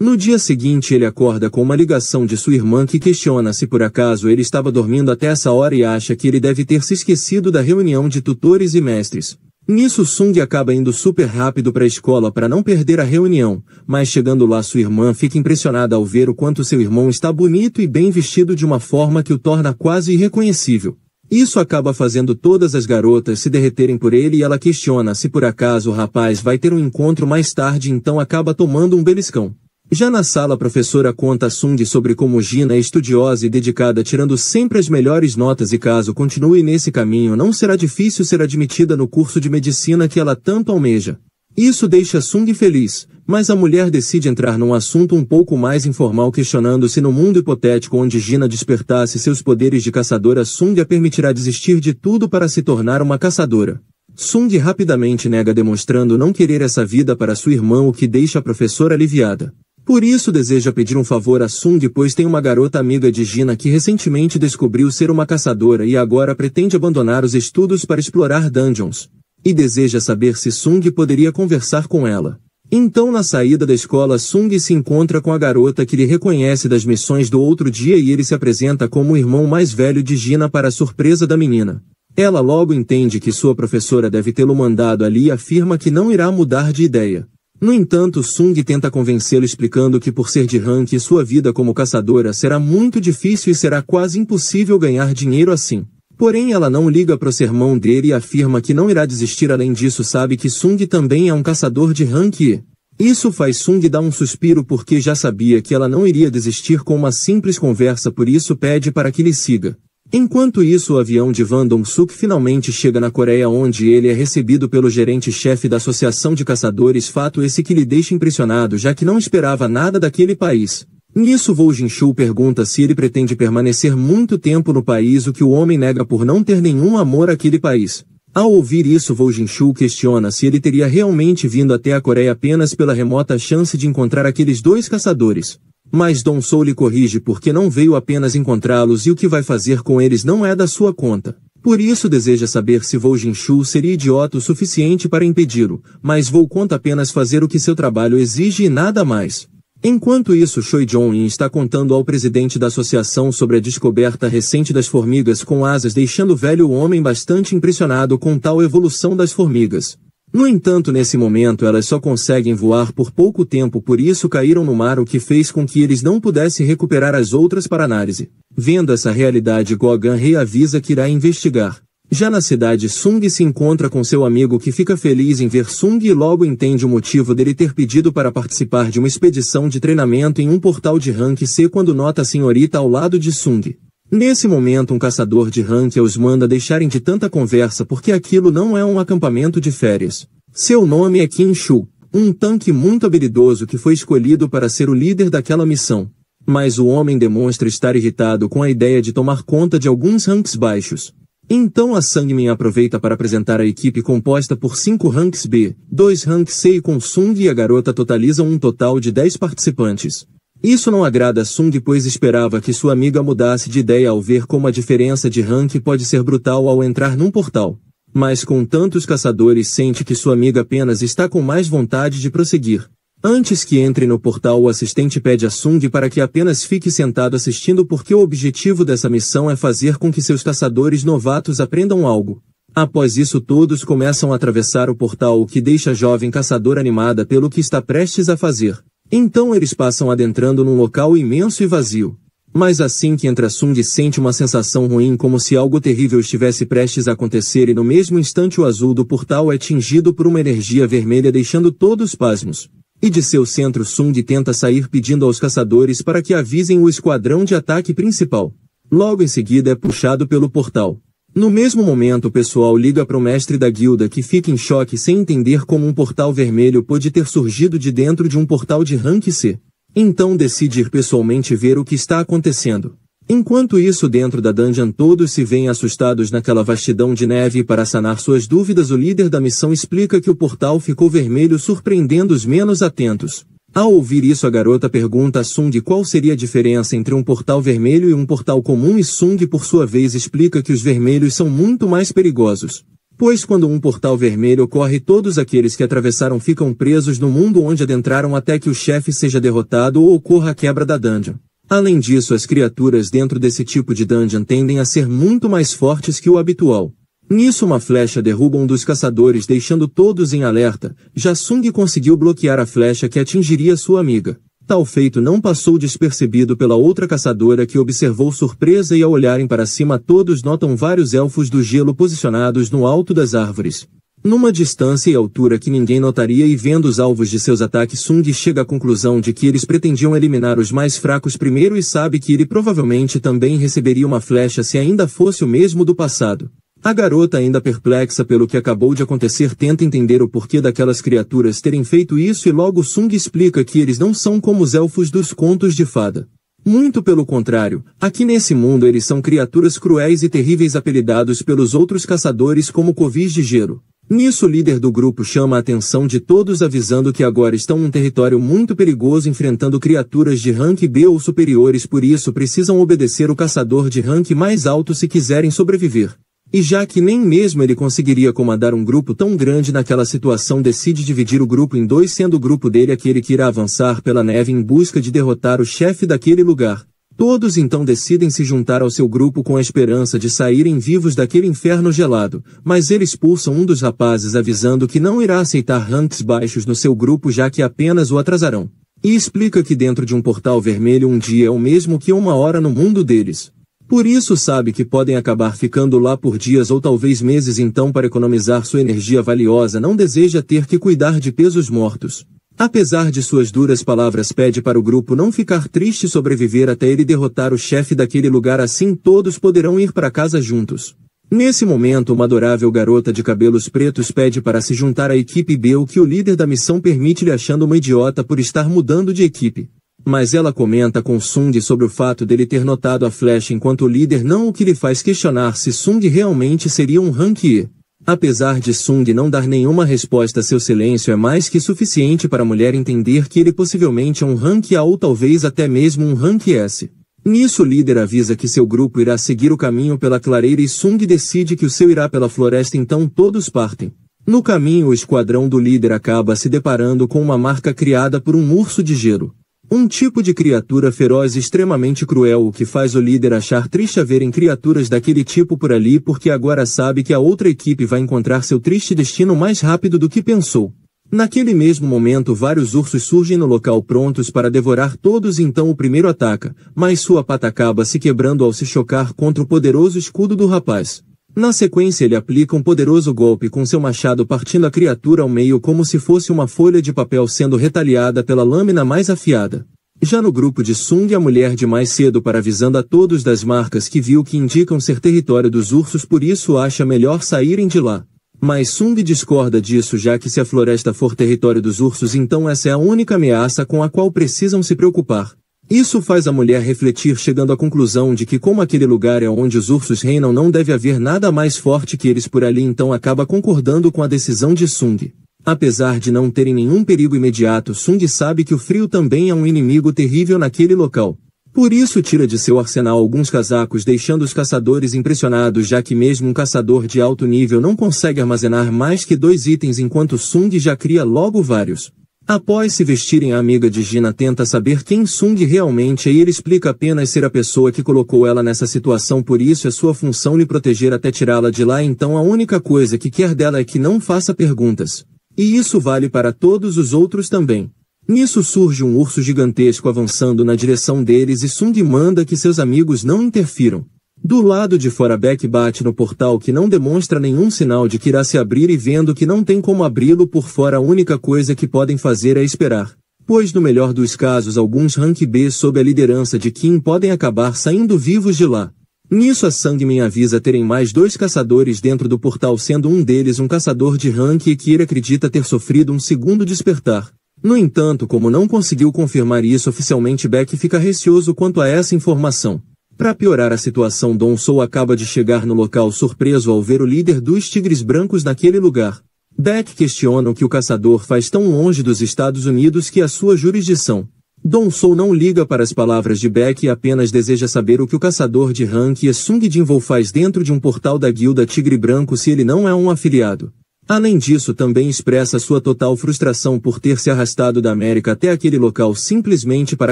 No dia seguinte ele acorda com uma ligação de sua irmã que questiona se por acaso ele estava dormindo até essa hora e acha que ele deve ter se esquecido da reunião de tutores e mestres. Nisso Sung acaba indo super rápido para a escola para não perder a reunião, mas chegando lá sua irmã fica impressionada ao ver o quanto seu irmão está bonito e bem vestido de uma forma que o torna quase irreconhecível. Isso acaba fazendo todas as garotas se derreterem por ele e ela questiona se por acaso o rapaz vai ter um encontro mais tarde, então acaba tomando um beliscão. Já na sala a professora conta a Sung sobre como Gina é estudiosa e dedicada, tirando sempre as melhores notas e caso continue nesse caminho não será difícil ser admitida no curso de medicina que ela tanto almeja. Isso deixa Sung feliz, mas a mulher decide entrar num assunto um pouco mais informal questionando se no mundo hipotético onde Gina despertasse seus poderes de caçadora Sung a permitirá desistir de tudo para se tornar uma caçadora. Sung rapidamente nega demonstrando não querer essa vida para sua irmã, o que deixa a professora aliviada. Por isso deseja pedir um favor a Sung, pois tem uma garota amiga de Gina que recentemente descobriu ser uma caçadora e agora pretende abandonar os estudos para explorar dungeons. E deseja saber se Sung poderia conversar com ela. Então na saída da escola Sung se encontra com a garota que lhe reconhece das missões do outro dia e ele se apresenta como o irmão mais velho de Gina para a surpresa da menina. Ela logo entende que sua professora deve tê-lo mandado ali e afirma que não irá mudar de ideia. No entanto, Sung tenta convencê-lo explicando que por ser de rank sua vida como caçadora será muito difícil e será quase impossível ganhar dinheiro assim. Porém ela não liga para o sermão dele e afirma que não irá desistir. Além disso sabe que Sung também é um caçador de rank e isso faz Sung dar um suspiro porque já sabia que ela não iria desistir com uma simples conversa, por isso pede para que lhe siga. Enquanto isso o avião de Van Dong-suk finalmente chega na Coreia, onde ele é recebido pelo gerente-chefe da Associação de Caçadores, fato esse que lhe deixa impressionado já que não esperava nada daquele país. Nisso Vo Jinshu pergunta se ele pretende permanecer muito tempo no país, o que o homem nega por não ter nenhum amor àquele país. Ao ouvir isso Vo Jinshu questiona se ele teria realmente vindo até a Coreia apenas pela remota chance de encontrar aqueles dois caçadores. Mas Dong Soo lhe corrige porque não veio apenas encontrá-los e o que vai fazer com eles não é da sua conta. Por isso deseja saber se Vo Jinshu seria idiota o suficiente para impedi-lo, mas Vo conta apenas fazer o que seu trabalho exige e nada mais. Enquanto isso Choi Jong-in está contando ao presidente da associação sobre a descoberta recente das formigas com asas, deixando o velho homem bastante impressionado com tal evolução das formigas. No entanto, nesse momento elas só conseguem voar por pouco tempo, por isso caíram no mar, o que fez com que eles não pudessem recuperar as outras para análise. Vendo essa realidade, Gogan reavisa que irá investigar. Já na cidade, Sung se encontra com seu amigo que fica feliz em ver Sung e logo entende o motivo dele ter pedido para participar de uma expedição de treinamento em um portal de rank C quando nota a senhorita ao lado de Sung. Nesse momento um caçador de rank os manda deixarem de tanta conversa porque aquilo não é um acampamento de férias. Seu nome é Kim Shu, um tanque muito habilidoso que foi escolhido para ser o líder daquela missão. Mas o homem demonstra estar irritado com a ideia de tomar conta de alguns ranks baixos. Então a Sangmin aproveita para apresentar a equipe composta por 5 ranks B, 2 ranks C e com Sung e a garota totalizam um total de 10 participantes. Isso não agrada a Sung, pois esperava que sua amiga mudasse de ideia ao ver como a diferença de rank pode ser brutal ao entrar num portal. Mas com tantos caçadores sente que sua amiga apenas está com mais vontade de prosseguir. Antes que entre no portal o assistente pede a Sung para que apenas fique sentado assistindo porque o objetivo dessa missão é fazer com que seus caçadores novatos aprendam algo. Após isso todos começam a atravessar o portal, o que deixa a jovem caçadora animada pelo que está prestes a fazer. Então eles passam adentrando num local imenso e vazio. Mas assim que entra Sung sente uma sensação ruim, como se algo terrível estivesse prestes a acontecer, e no mesmo instante o azul do portal é tingido por uma energia vermelha, deixando todos pasmos. E de seu centro Sung tenta sair pedindo aos caçadores para que avisem o esquadrão de ataque principal. Logo em seguida é puxado pelo portal. No mesmo momento o pessoal liga para o mestre da guilda, que fica em choque sem entender como um portal vermelho pôde ter surgido de dentro de um portal de rank C. Então decide ir pessoalmente ver o que está acontecendo. Enquanto isso, dentro da dungeon todos se veem assustados naquela vastidão de neve e para sanar suas dúvidas o líder da missão explica que o portal ficou vermelho, surpreendendo os menos atentos. Ao ouvir isso a garota pergunta a Sung qual seria a diferença entre um portal vermelho e um portal comum e Sung por sua vez explica que os vermelhos são muito mais perigosos. Pois quando um portal vermelho ocorre, todos aqueles que atravessaram ficam presos no mundo onde adentraram até que o chefe seja derrotado ou ocorra a quebra da dungeon. Além disso, as criaturas dentro desse tipo de dungeon tendem a ser muito mais fortes que o habitual. Nisso, uma flecha derruba um dos caçadores, deixando todos em alerta. Já Sung conseguiu bloquear a flecha que atingiria sua amiga. Tal feito não passou despercebido pela outra caçadora, que observou surpresa, e ao olharem para cima todos notam vários elfos do gelo posicionados no alto das árvores. Numa distância e altura que ninguém notaria, e vendo os alvos de seus ataques, Sung chega à conclusão de que eles pretendiam eliminar os mais fracos primeiro e sabe que ele provavelmente também receberia uma flecha se ainda fosse o mesmo do passado. A garota, ainda perplexa pelo que acabou de acontecer, tenta entender o porquê daquelas criaturas terem feito isso, e logo Sung explica que eles não são como os elfos dos contos de fada. Muito pelo contrário, aqui nesse mundo eles são criaturas cruéis e terríveis, apelidados pelos outros caçadores como covis de gelo. Nisso, o líder do grupo chama a atenção de todos, avisando que agora estão em um território muito perigoso, enfrentando criaturas de rank B ou superiores, por isso precisam obedecer o caçador de rank mais alto se quiserem sobreviver. E já que nem mesmo ele conseguiria comandar um grupo tão grande naquela situação, decide dividir o grupo em dois, sendo o grupo dele aquele que irá avançar pela neve em busca de derrotar o chefe daquele lugar. Todos então decidem se juntar ao seu grupo com a esperança de saírem vivos daquele inferno gelado, mas eles expulsam um dos rapazes, avisando que não irá aceitar ranks baixos no seu grupo, já que apenas o atrasarão. E explica que dentro de um portal vermelho um dia é o mesmo que uma hora no mundo deles. Por isso sabe que podem acabar ficando lá por dias ou talvez meses, então para economizar sua energia valiosa não deseja ter que cuidar de pesos mortos. Apesar de suas duras palavras, pede para o grupo não ficar triste e sobreviver até ele derrotar o chefe daquele lugar, assim todos poderão ir para casa juntos. Nesse momento, uma adorável garota de cabelos pretos pede para se juntar à equipe B, o que o líder da missão permite-lhe, achando uma idiota por estar mudando de equipe. Mas ela comenta com Sung sobre o fato dele ter notado a flecha enquanto o líder não, o que lhe faz questionar se Sung realmente seria um rank E. Apesar de Sung não dar nenhuma resposta, seu silêncio é mais que suficiente para a mulher entender que ele possivelmente é um rank A ou talvez até mesmo um rank S. Nisso, o líder avisa que seu grupo irá seguir o caminho pela clareira e Sung decide que o seu irá pela floresta, então todos partem. No caminho, o esquadrão do líder acaba se deparando com uma marca criada por um urso de gelo. Um tipo de criatura feroz extremamente cruel, o que faz o líder achar triste a verem criaturas daquele tipo por ali, porque agora sabe que a outra equipe vai encontrar seu triste destino mais rápido do que pensou. Naquele mesmo momento, vários ursos surgem no local prontos para devorar todos, então o primeiro ataca, mas sua pata acaba se quebrando ao se chocar contra o poderoso escudo do rapaz. Na sequência, ele aplica um poderoso golpe com seu machado, partindo a criatura ao meio como se fosse uma folha de papel, sendo retaliada pela lâmina mais afiada. Já no grupo de Sung, a mulher de mais cedo para avisando a todos das marcas que viu que indicam ser território dos ursos, por isso acha melhor saírem de lá. Mas Sung discorda disso, já que se a floresta for território dos ursos, então essa é a única ameaça com a qual precisam se preocupar. Isso faz a mulher refletir, chegando à conclusão de que como aquele lugar é onde os ursos reinam, não deve haver nada mais forte que eles por ali, então acaba concordando com a decisão de Sung. Apesar de não terem nenhum perigo imediato, Sung sabe que o frio também é um inimigo terrível naquele local. Por isso tira de seu arsenal alguns casacos, deixando os caçadores impressionados, já que mesmo um caçador de alto nível não consegue armazenar mais que 2 itens, enquanto Sung já cria logo vários. Após se vestirem, a amiga de Gina tenta saber quem Sung realmente é e ele explica apenas ser a pessoa que colocou ela nessa situação, por isso é sua função lhe proteger até tirá-la de lá, então a única coisa que quer dela é que não faça perguntas. E isso vale para todos os outros também. Nisso surge um urso gigantesco avançando na direção deles e Sung manda que seus amigos não interfiram. Do lado de fora, Beck bate no portal, que não demonstra nenhum sinal de que irá se abrir, e vendo que não tem como abri-lo por fora, a única coisa que podem fazer é esperar. Pois no melhor dos casos, alguns rank B sob a liderança de Kim podem acabar saindo vivos de lá. Nisso, a Sangmin avisa terem mais 2 caçadores dentro do portal, sendo um deles um caçador de rank e que ele acredita ter sofrido um segundo despertar. No entanto, como não conseguiu confirmar isso oficialmente, Beck fica receoso quanto a essa informação. Para piorar a situação, Don Sou acaba de chegar no local, surpreso ao ver o líder dos Tigres Brancos naquele lugar. Beck questiona o que o caçador faz tão longe dos Estados Unidos que a sua jurisdição. Dong Soo não liga para as palavras de Beck e apenas deseja saber o que o caçador de rank e Sung Jinwoo faz dentro de um portal da guilda Tigre Branco se ele não é um afiliado. Além disso, também expressa sua total frustração por ter se arrastado da América até aquele local simplesmente para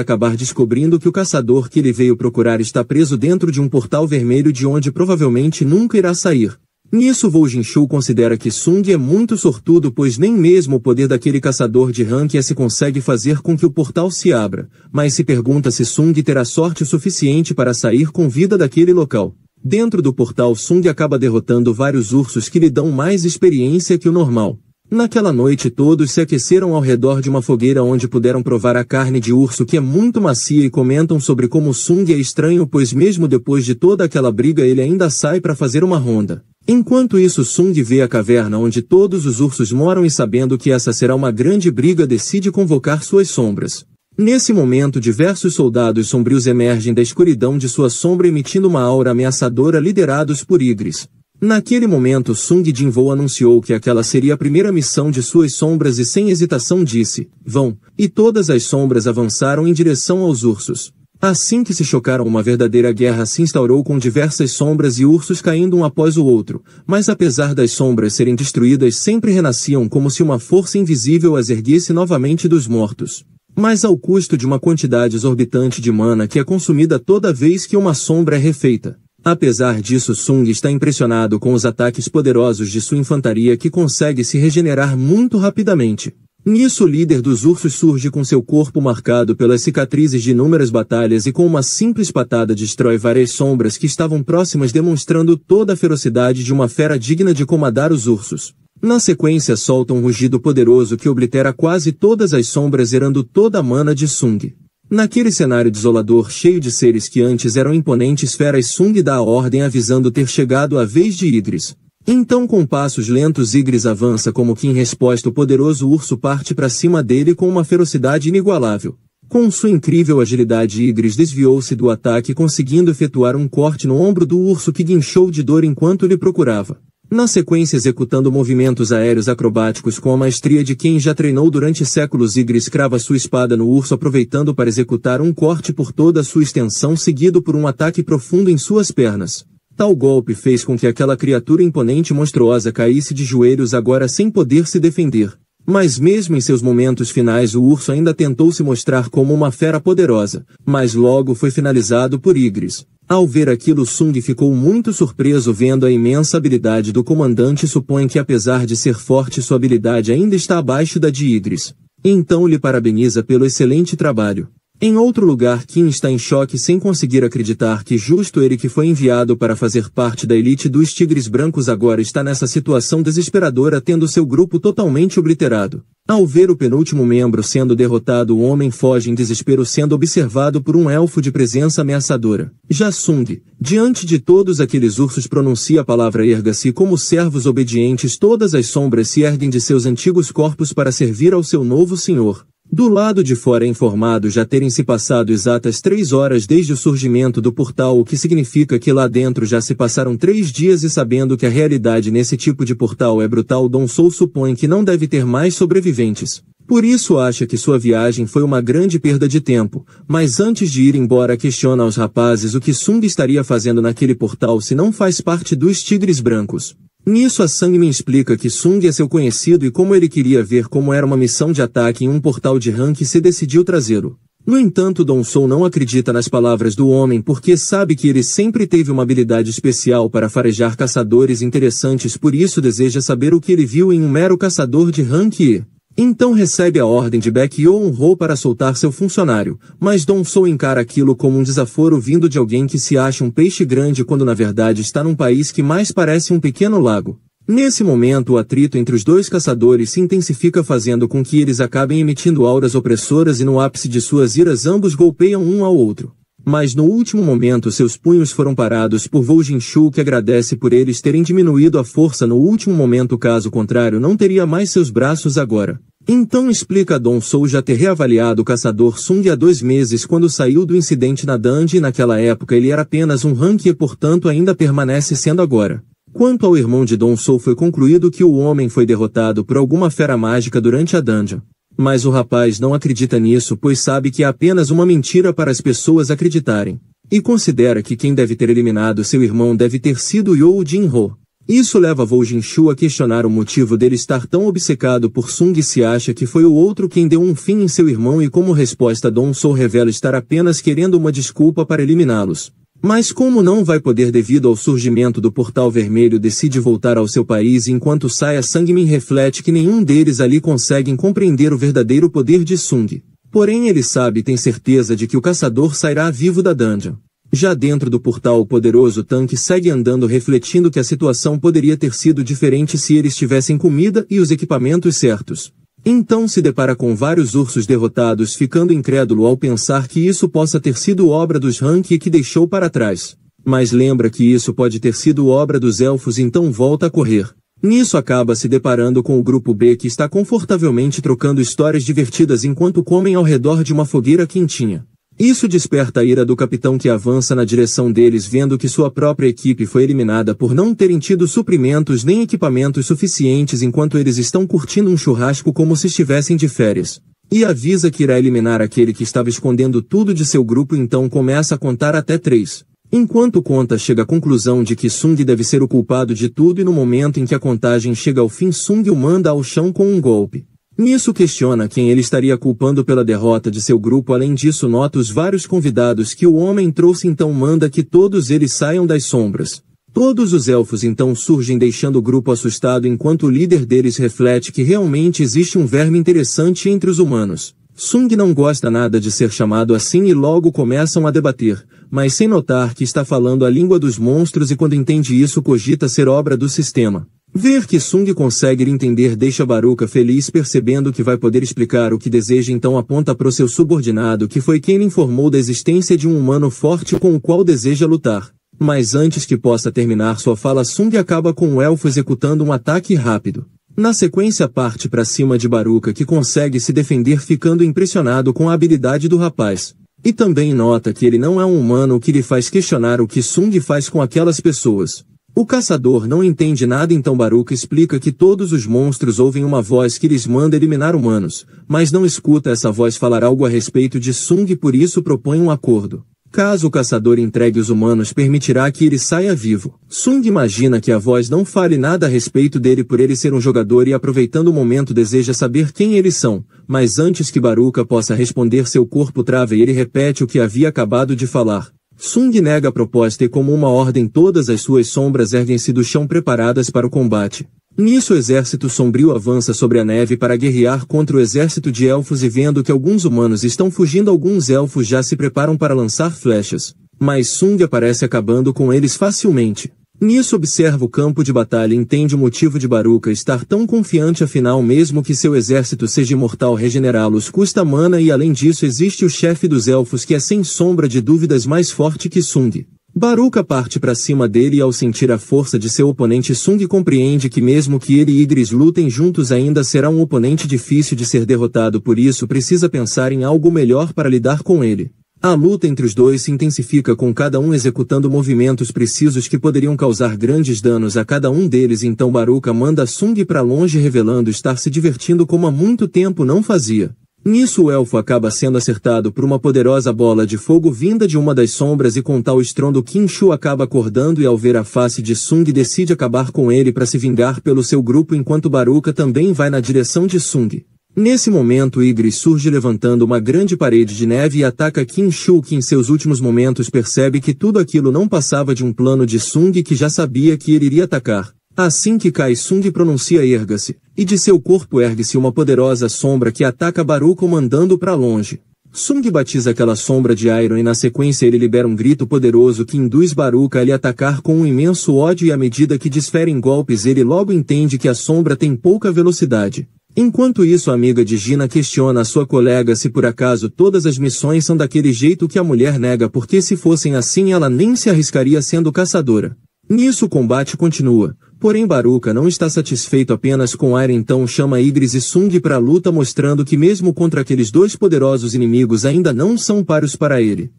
acabar descobrindo que o caçador que ele veio procurar está preso dentro de um portal vermelho de onde provavelmente nunca irá sair. Nisso, Woo Jin-soo considera que Sung é muito sortudo, pois nem mesmo o poder daquele caçador de rank se consegue fazer com que o portal se abra, mas se pergunta se Sung terá sorte o suficiente para sair com vida daquele local. Dentro do portal, Sung acaba derrotando vários ursos que lhe dão mais experiência que o normal. Naquela noite todos se aqueceram ao redor de uma fogueira onde puderam provar a carne de urso que é muito macia e comentam sobre como Sung é estranho, pois mesmo depois de toda aquela briga ele ainda sai para fazer uma ronda. Enquanto isso, Sung vê a caverna onde todos os ursos moram e, sabendo que essa será uma grande briga, decide convocar suas sombras. Nesse momento, diversos soldados sombrios emergem da escuridão de sua sombra emitindo uma aura ameaçadora, liderados por Igris. Naquele momento, Sung Jinwoo anunciou que aquela seria a primeira missão de suas sombras e sem hesitação disse, "Vão", e todas as sombras avançaram em direção aos ursos. Assim que se chocaram, uma verdadeira guerra se instaurou com diversas sombras e ursos caindo um após o outro, mas apesar das sombras serem destruídas, sempre renasciam como se uma força invisível as erguesse novamente dos mortos. Mas ao custo de uma quantidade exorbitante de mana que é consumida toda vez que uma sombra é refeita. Apesar disso, Sung está impressionado com os ataques poderosos de sua infantaria que consegue se regenerar muito rapidamente. Nisso, o líder dos ursos surge com seu corpo marcado pelas cicatrizes de inúmeras batalhas e com uma simples patada destrói várias sombras que estavam próximas, demonstrando toda a ferocidade de uma fera digna de comandar os ursos. Na sequência, solta um rugido poderoso que oblitera quase todas as sombras, zerando toda a mana de Sung. Naquele cenário desolador cheio de seres que antes eram imponentes feras, Sung dá a ordem avisando ter chegado a vez de Igris. Então, com passos lentos, Igris avança como que em resposta o poderoso urso parte para cima dele com uma ferocidade inigualável. Com sua incrível agilidade, Igris desviou-se do ataque, conseguindo efetuar um corte no ombro do urso que guinchou de dor enquanto lhe procurava. Na sequência, executando movimentos aéreos acrobáticos com a maestria de quem já treinou durante séculos, Igris crava sua espada no urso, aproveitando para executar um corte por toda a sua extensão, seguido por um ataque profundo em suas pernas. Tal golpe fez com que aquela criatura imponente e monstruosa caísse de joelhos, agora sem poder se defender. Mas mesmo em seus momentos finais, o urso ainda tentou se mostrar como uma fera poderosa, mas logo foi finalizado por Igris. Ao ver aquilo, Sung ficou muito surpreso vendo a imensa habilidade do comandante e supõe que, apesar de ser forte, sua habilidade ainda está abaixo da de Igris. Então lhe parabeniza pelo excelente trabalho. Em outro lugar, Kim está em choque sem conseguir acreditar que justo ele, que foi enviado para fazer parte da elite dos Tigres Brancos, agora está nessa situação desesperadora, tendo seu grupo totalmente obliterado. Ao ver o penúltimo membro sendo derrotado, o homem foge em desespero, sendo observado por um elfo de presença ameaçadora. Já Sung, diante de todos aqueles ursos, pronuncia a palavra erga-se. Como servos obedientes, todas as sombras se erguem de seus antigos corpos para servir ao seu novo senhor. Do lado de fora é informado já terem se passado exatas 3 horas desde o surgimento do portal, o que significa que lá dentro já se passaram 3 dias, e sabendo que a realidade nesse tipo de portal é brutal, Dong Soo supõe que não deve ter mais sobreviventes. Por isso acha que sua viagem foi uma grande perda de tempo, mas antes de ir embora questiona aos rapazes o que Sung estaria fazendo naquele portal se não faz parte dos Tigres Brancos. Nisso, a Sangmin explica que Sung é seu conhecido e como ele queria ver como era uma missão de ataque em um portal de rank, se decidiu trazê-lo. No entanto, Dong Soo não acredita nas palavras do homem porque sabe que ele sempre teve uma habilidade especial para farejar caçadores interessantes, por isso deseja saber o que ele viu em um mero caçador de rank e... Então recebe a ordem de Baek Yeon-ho para soltar seu funcionário, mas Dong Soo encara aquilo como um desaforo vindo de alguém que se acha um peixe grande quando na verdade está num país que mais parece um pequeno lago. Nesse momento, o atrito entre os dois caçadores se intensifica, fazendo com que eles acabem emitindo auras opressoras e no ápice de suas iras ambos golpeiam um ao outro. Mas no último momento seus punhos foram parados por Woo Jin-soo, que agradece por eles terem diminuído a força no último momento, caso contrário não teria mais seus braços agora. Então explica a Dong Soo já ter reavaliado o caçador Sung há 2 meses quando saiu do incidente na dungeon, e naquela época ele era apenas um rank e portanto ainda permanece sendo agora. Quanto ao irmão de Dong Soo, foi concluído que o homem foi derrotado por alguma fera mágica durante a dungeon. Mas o rapaz não acredita nisso pois sabe que é apenas uma mentira para as pessoas acreditarem. E considera que quem deve ter eliminado seu irmão deve ter sido You Jin-ho. Isso leva Vo Jinshu a questionar o motivo dele estar tão obcecado por Sung e se acha que foi o outro quem deu um fim em seu irmão e como resposta Dong Soo revela estar apenas querendo uma desculpa para eliminá-los. Mas como não vai poder devido ao surgimento do Portal Vermelho decide voltar ao seu país enquanto Saya Sangmin reflete que nenhum deles ali conseguem compreender o verdadeiro poder de Sung. Porém ele sabe e tem certeza de que o caçador sairá vivo da dungeon. Já dentro do portal o poderoso tanque segue andando refletindo que a situação poderia ter sido diferente se eles tivessem comida e os equipamentos certos. Então se depara com vários ursos derrotados ficando incrédulo ao pensar que isso possa ter sido obra dos Hank e que deixou para trás. Mas lembra que isso pode ter sido obra dos elfos então volta a correr. Nisso acaba se deparando com o grupo B que está confortavelmente trocando histórias divertidas enquanto comem ao redor de uma fogueira quentinha. Isso desperta a ira do capitão que avança na direção deles vendo que sua própria equipe foi eliminada por não terem tido suprimentos nem equipamentos suficientes enquanto eles estão curtindo um churrasco como se estivessem de férias. E avisa que irá eliminar aquele que estava escondendo tudo de seu grupo então começa a contar até 3. Enquanto conta chega à conclusão de que Sung deve ser o culpado de tudo e no momento em que a contagem chega ao fim Sung o manda ao chão com um golpe. Nisso questiona quem ele estaria culpando pela derrota de seu grupo além disso nota os vários convidados que o homem trouxe então manda que todos eles saiam das sombras. Todos os elfos então surgem deixando o grupo assustado enquanto o líder deles reflete que realmente existe um verme interessante entre os humanos. Sung não gosta nada de ser chamado assim e logo começam a debater, mas sem notar que está falando a língua dos monstros e quando entende isso cogita ser obra do sistema. Ver que Sung consegue entender deixa Baruka feliz percebendo que vai poder explicar o que deseja então aponta para o seu subordinado que foi quem lhe informou da existência de um humano forte com o qual deseja lutar. Mas antes que possa terminar sua fala Sung acaba com o elfo executando um ataque rápido. Na sequência parte para cima de Baruka que consegue se defender ficando impressionado com a habilidade do rapaz. E também nota que ele não é um humano o que lhe faz questionar o que Sung faz com aquelas pessoas. O caçador não entende nada então Baruka explica que todos os monstros ouvem uma voz que lhes manda eliminar humanos, mas não escuta essa voz falar algo a respeito de Sung e por isso propõe um acordo. Caso o caçador entregue os humanos permitirá que ele saia vivo. Sung imagina que a voz não fale nada a respeito dele por ele ser um jogador e aproveitando o momento deseja saber quem eles são, mas antes que Baruka possa responder seu corpo trava e ele repete o que havia acabado de falar. Sung nega a proposta e como uma ordem todas as suas sombras erguem-se do chão preparadas para o combate. Nisso o exército sombrio avança sobre a neve para guerrear contra o exército de elfos e vendo que alguns humanos estão fugindo alguns elfos já se preparam para lançar flechas. Mas Sung aparece acabando com eles facilmente. Nisso observa o campo de batalha e entende o motivo de Baruka estar tão confiante afinal mesmo que seu exército seja imortal regenerá-los custa mana e além disso existe o chefe dos elfos que é sem sombra de dúvidas mais forte que Sung. Baruka parte para cima dele e ao sentir a força de seu oponente Sung compreende que mesmo que ele e Igris lutem juntos ainda será um oponente difícil de ser derrotado por isso precisa pensar em algo melhor para lidar com ele. A luta entre os dois se intensifica com cada um executando movimentos precisos que poderiam causar grandes danos a cada um deles então Baruka manda Sung para longe revelando estar se divertindo como há muito tempo não fazia. Nisso o elfo acaba sendo acertado por uma poderosa bola de fogo vinda de uma das sombras e com tal estrondo Kinshu acaba acordando e ao ver a face de Sung decide acabar com ele para se vingar pelo seu grupo enquanto Baruka também vai na direção de Sung. Nesse momento Igris surge levantando uma grande parede de neve e ataca Kinshu que em seus últimos momentos percebe que tudo aquilo não passava de um plano de Sung que já sabia que ele iria atacar. Assim que cai Sung pronuncia erga-se, e de seu corpo ergue-se uma poderosa sombra que ataca Baruka mandando para longe. Sung batiza aquela sombra de Iron e na sequência ele libera um grito poderoso que induz Baruka a lhe atacar com um imenso ódio e à medida que desferem golpes ele logo entende que a sombra tem pouca velocidade. Enquanto isso a amiga de Gina questiona a sua colega se por acaso todas as missões são daquele jeito que a mulher nega porque se fossem assim ela nem se arriscaria sendo caçadora. Nisso o combate continua, porém Baruka não está satisfeito apenas com Iron então chama Igris e Sung para a luta mostrando que mesmo contra aqueles dois poderosos inimigos ainda não são páreos para ele.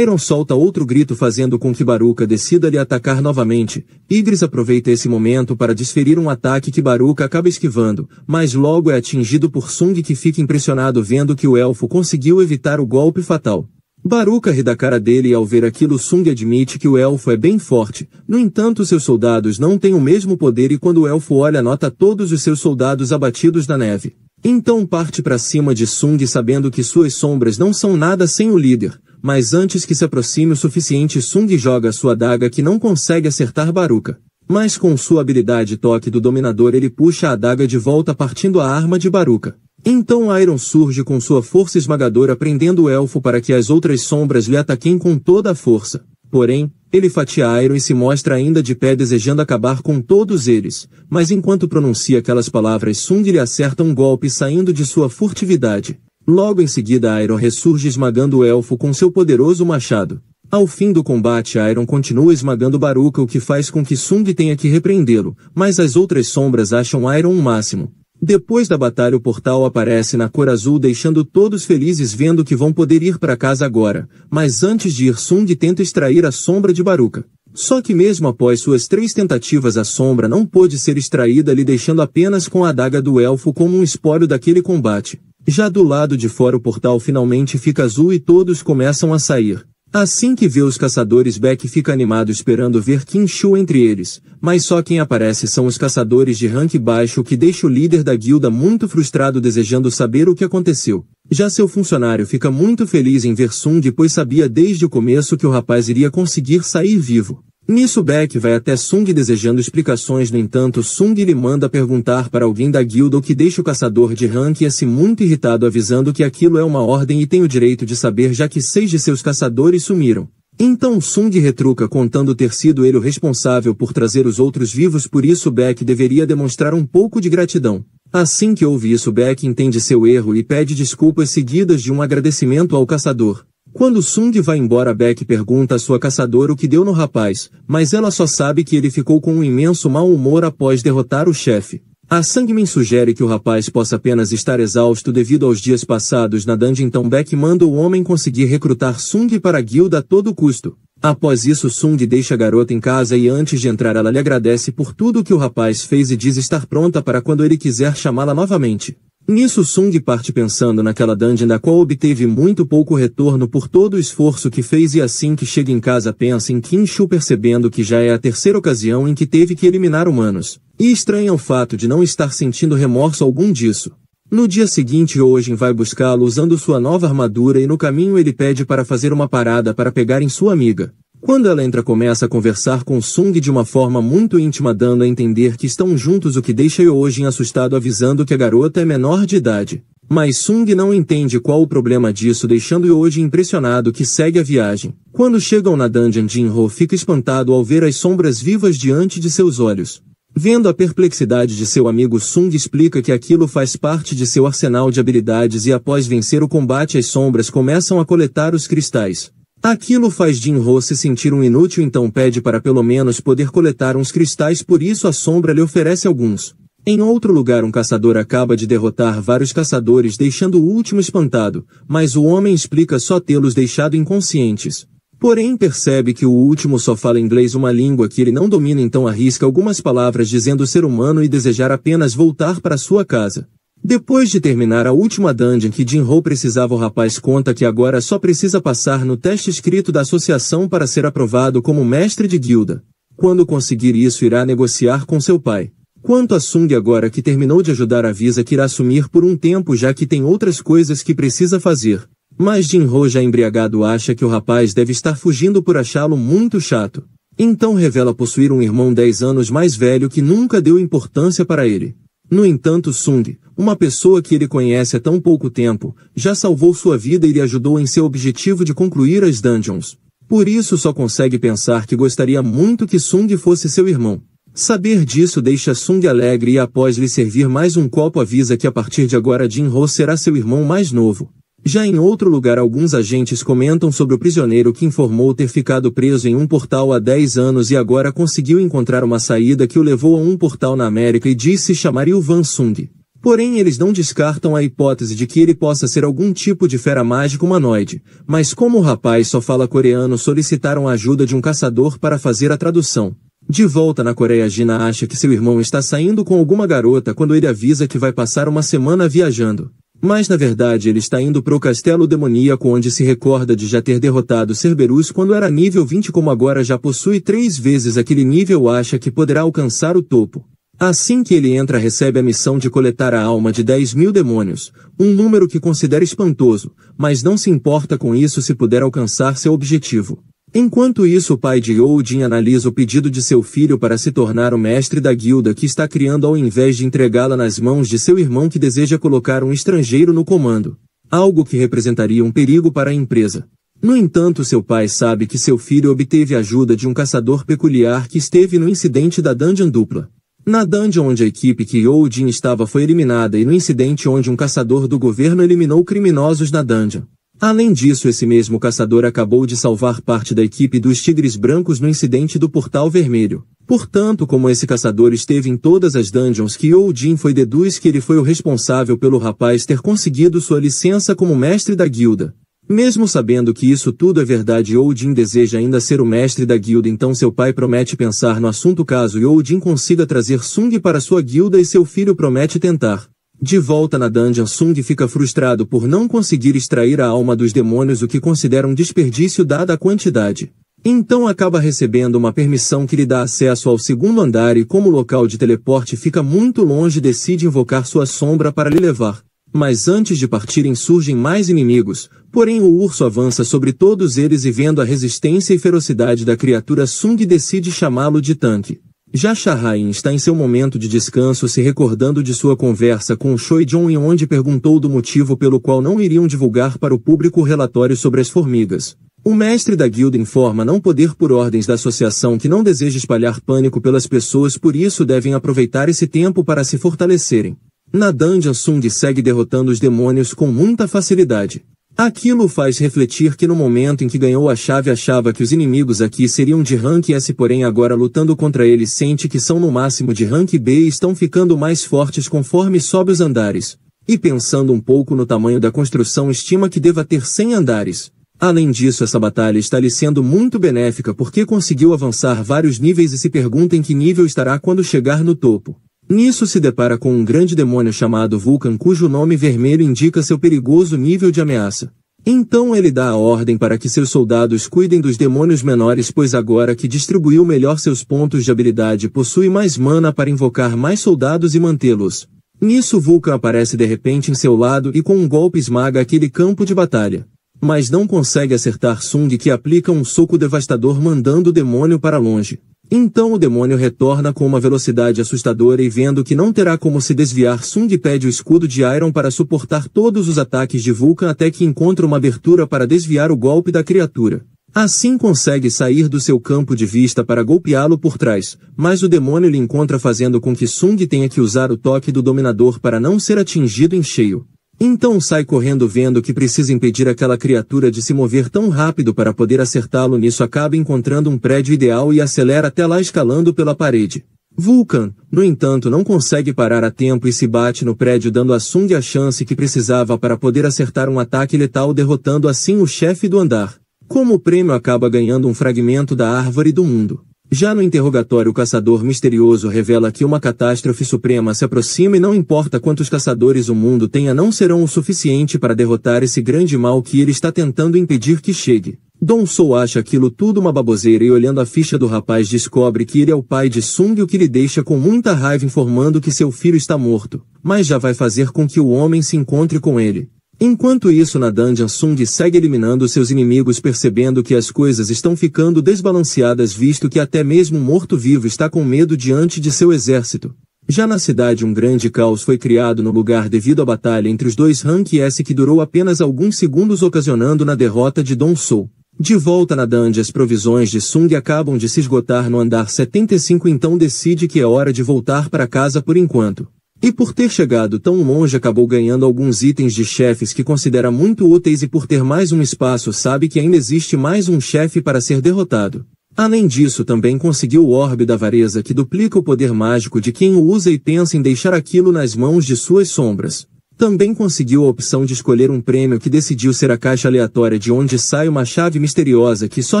Iron solta outro grito fazendo com que Baruka decida lhe atacar novamente. Idris aproveita esse momento para desferir um ataque que Baruka acaba esquivando, mas logo é atingido por Sung, que fica impressionado vendo que o elfo conseguiu evitar o golpe fatal. Baruka ri da cara dele e ao ver aquilo Sung admite que o elfo é bem forte, no entanto seus soldados não têm o mesmo poder e quando o elfo olha nota todos os seus soldados abatidos na neve. Então parte para cima de Sung sabendo que suas sombras não são nada sem o líder, mas antes que se aproxime o suficiente Sung joga sua adaga que não consegue acertar Baruka. Mas com sua habilidade toque do dominador ele puxa a adaga de volta partindo a arma de Baruka. Então Iron surge com sua força esmagadora prendendo o elfo para que as outras sombras lhe ataquem com toda a força. Porém, ele fatia Iron e se mostra ainda de pé desejando acabar com todos eles, mas enquanto pronuncia aquelas palavras Sung lhe acerta um golpe saindo de sua furtividade. Logo em seguida Iron ressurge esmagando o elfo com seu poderoso machado. Ao fim do combate Iron continua esmagando Baruka, o que faz com que Sung tenha que repreendê-lo, mas as outras sombras acham Iron um máximo. Depois da batalha o portal aparece na cor azul deixando todos felizes vendo que vão poder ir para casa agora, mas antes de ir Sung tenta extrair a sombra de Baruka. Só que mesmo após suas 3 tentativas a sombra não pôde ser extraída, lhe deixando apenas com a adaga do elfo como um espólio daquele combate. Já do lado de fora o portal finalmente fica azul e todos começam a sair. Assim que vê os caçadores Beck fica animado esperando ver Qin Shu entre eles, mas só quem aparece são os caçadores de rank baixo, o que deixa o líder da guilda muito frustrado desejando saber o que aconteceu. Já seu funcionário fica muito feliz em ver Sung pois sabia desde o começo que o rapaz iria conseguir sair vivo. Nisso Beck vai até Sung desejando explicações, no entanto Sung lhe manda perguntar para alguém da guilda, o que deixa o caçador de rank assim muito irritado avisando que aquilo é uma ordem e tem o direito de saber já que 6 de seus caçadores sumiram. Então Sung retruca contando ter sido ele o responsável por trazer os outros vivos, por isso Beck deveria demonstrar um pouco de gratidão. Assim que ouve isso Beck entende seu erro e pede desculpas seguidas de um agradecimento ao caçador. Quando Sung vai embora Beck pergunta à sua caçadora o que deu no rapaz, mas ela só sabe que ele ficou com um imenso mau humor após derrotar o chefe. A Sangmin sugere que o rapaz possa apenas estar exausto devido aos dias passados na dungeon, então Beck manda o homem conseguir recrutar Sung para a guilda a todo custo. Após isso Sung deixa a garota em casa e antes de entrar ela lhe agradece por tudo o que o rapaz fez e diz estar pronta para quando ele quiser chamá-la novamente. Nisso Sung parte pensando naquela dungeon da qual obteve muito pouco retorno por todo o esforço que fez, e assim que chega em casa pensa em Qin Shu percebendo que já é a 3ª ocasião em que teve que eliminar humanos, e estranha o fato de não estar sentindo remorso algum disso. No dia seguinte Ojin vai buscá-lo usando sua nova armadura e no caminho ele pede para fazer uma parada para pegar em sua amiga. Quando ela entra começa a conversar com Sung de uma forma muito íntima dando a entender que estão juntos, o que deixa Ojin assustado avisando que a garota é menor de idade. Mas Sung não entende qual o problema disso deixando Ojin impressionado que segue a viagem. Quando chegam na dungeon Jinho fica espantado ao ver as sombras vivas diante de seus olhos. Vendo a perplexidade de seu amigo Sung explica que aquilo faz parte de seu arsenal de habilidades e após vencer o combate as sombras começam a coletar os cristais. Aquilo faz Jinho se sentir um inútil, então pede para pelo menos poder coletar uns cristais, por isso a sombra lhe oferece alguns. Em outro lugar um caçador acaba de derrotar vários caçadores deixando o último espantado, mas o homem explica só tê-los deixado inconscientes. Porém percebe que o último só fala inglês, uma língua que ele não domina, então arrisca algumas palavras dizendo ser humano e desejar apenas voltar para sua casa. Depois de terminar a última dungeon que Jinho precisava, o rapaz conta que agora só precisa passar no teste escrito da associação para ser aprovado como mestre de guilda. Quando conseguir isso irá negociar com seu pai. Quanto a Sung, agora que terminou de ajudar, avisa que irá sumir por um tempo já que tem outras coisas que precisa fazer. Mas Jinho, já embriagado, acha que o rapaz deve estar fugindo por achá-lo muito chato. Então revela possuir um irmão 10 anos mais velho que nunca deu importância para ele. No entanto Sung, uma pessoa que ele conhece há tão pouco tempo, já salvou sua vida e lhe ajudou em seu objetivo de concluir as dungeons. Por isso só consegue pensar que gostaria muito que Sung fosse seu irmão. Saber disso deixa Sung alegre e após lhe servir mais um copo avisa que a partir de agora Jinho será seu irmão mais novo. Já em outro lugar alguns agentes comentam sobre o prisioneiro que informou ter ficado preso em um portal há 10 anos e agora conseguiu encontrar uma saída que o levou a um portal na América e diz se chamar Ilvan Sung. Porém eles não descartam a hipótese de que ele possa ser algum tipo de fera mágica humanoide, mas como o rapaz só fala coreano, solicitaram a ajuda de um caçador para fazer a tradução. De volta na Coreia, Gina acha que seu irmão está saindo com alguma garota quando ele avisa que vai passar uma semana viajando. Mas na verdade ele está indo pro castelo demoníaco, onde se recorda de já ter derrotado Cerberus quando era nível 20, como agora já possui 3 vezes aquele nível, acha que poderá alcançar o topo. Assim que ele entra, recebe a missão de coletar a alma de 10.000 demônios, um número que considera espantoso, mas não se importa com isso se puder alcançar seu objetivo. Enquanto isso, o pai de Yoo-jin analisa o pedido de seu filho para se tornar o mestre da guilda que está criando, ao invés de entregá-la nas mãos de seu irmão que deseja colocar um estrangeiro no comando, algo que representaria um perigo para a empresa. No entanto, seu pai sabe que seu filho obteve ajuda de um caçador peculiar que esteve no incidente da dungeon dupla. Na dungeon onde a equipe que Yoo-jin estava foi eliminada, e no incidente onde um caçador do governo eliminou criminosos na dungeon. Além disso, esse mesmo caçador acabou de salvar parte da equipe dos Tigres Brancos no incidente do Portal Vermelho. Portanto, como esse caçador esteve em todas as dungeons que Yoo-jin foi, deduz que ele foi o responsável pelo rapaz ter conseguido sua licença como mestre da guilda. Mesmo sabendo que isso tudo é verdade, Yoo-jin deseja ainda ser o mestre da guilda, então seu pai promete pensar no assunto caso Yoo-jin consiga trazer Sung para sua guilda, e seu filho promete tentar. De volta na dungeon, Sung fica frustrado por não conseguir extrair a alma dos demônios, o que considera um desperdício dada a quantidade. Então acaba recebendo uma permissão que lhe dá acesso ao segundo andar, e como o local de teleporte fica muito longe, decide invocar sua sombra para lhe levar. Mas antes de partirem surgem mais inimigos, porém o urso avança sobre todos eles, e vendo a resistência e ferocidade da criatura, Sung decide chamá-lo de tanque. Já Shahrain está em seu momento de descanso, se recordando de sua conversa com o Choi-jong, onde perguntou do motivo pelo qual não iriam divulgar para o público o relatório sobre as formigas. O mestre da guilda informa não poder por ordens da associação, que não deseja espalhar pânico pelas pessoas, por isso devem aproveitar esse tempo para se fortalecerem. Na dungeon, Sung segue derrotando os demônios com muita facilidade. Aquilo faz refletir que no momento em que ganhou a chave achava que os inimigos aqui seriam de rank S, porém agora lutando contra eles sente que são no máximo de rank B e estão ficando mais fortes conforme sobe os andares. E pensando um pouco no tamanho da construção, estima que deva ter 100 andares. Além disso, essa batalha está lhe sendo muito benéfica porque conseguiu avançar vários níveis e se pergunta em que nível estará quando chegar no topo. Nisso se depara com um grande demônio chamado Vulcan, cujo nome vermelho indica seu perigoso nível de ameaça. Então ele dá a ordem para que seus soldados cuidem dos demônios menores, pois agora que distribuiu melhor seus pontos de habilidade, possui mais mana para invocar mais soldados e mantê-los. Nisso Vulcan aparece de repente em seu lado e com um golpe esmaga aquele campo de batalha. Mas não consegue acertar Sung, que aplica um soco devastador mandando o demônio para longe. Então o demônio retorna com uma velocidade assustadora e vendo que não terá como se desviar, Sung pede o escudo de Iron para suportar todos os ataques de Vulcan até que encontra uma abertura para desviar o golpe da criatura. Assim consegue sair do seu campo de vista para golpeá-lo por trás, mas o demônio lhe encontra, fazendo com que Sung tenha que usar o toque do dominador para não ser atingido em cheio. Então sai correndo, vendo que precisa impedir aquela criatura de se mover tão rápido para poder acertá-lo. Nisso acaba encontrando um prédio ideal e acelera até lá, escalando pela parede. Vulcan, no entanto, não consegue parar a tempo e se bate no prédio, dando a Sung a chance que precisava para poder acertar um ataque letal, derrotando assim o chefe do andar. Como prêmio, acaba ganhando um fragmento da árvore do mundo. Já no interrogatório, o caçador misterioso revela que uma catástrofe suprema se aproxima e não importa quantos caçadores o mundo tenha, não serão o suficiente para derrotar esse grande mal que ele está tentando impedir que chegue. Dong-soo acha aquilo tudo uma baboseira e, olhando a ficha do rapaz, descobre que ele é o pai de Sung, o que lhe deixa com muita raiva, informando que seu filho está morto, mas já vai fazer com que o homem se encontre com ele. Enquanto isso, na dungeon, Sung segue eliminando seus inimigos, percebendo que as coisas estão ficando desbalanceadas, visto que até mesmo um morto-vivo está com medo diante de seu exército. Já na cidade, um grande caos foi criado no lugar devido à batalha entre os dois Rank S, que durou apenas alguns segundos, ocasionando na derrota de Dong-soo. De volta na dungeon, as provisões de Sung acabam de se esgotar no andar 75, então decide que é hora de voltar para casa por enquanto. E por ter chegado tão longe, acabou ganhando alguns itens de chefes que considera muito úteis, e por ter mais um espaço sabe que ainda existe mais um chefe para ser derrotado. Além disso, também conseguiu o Orbe da Avareza, que duplica o poder mágico de quem o usa e pensa em deixar aquilo nas mãos de suas sombras. Também conseguiu a opção de escolher um prêmio que decidiu ser a caixa aleatória, de onde sai uma chave misteriosa que só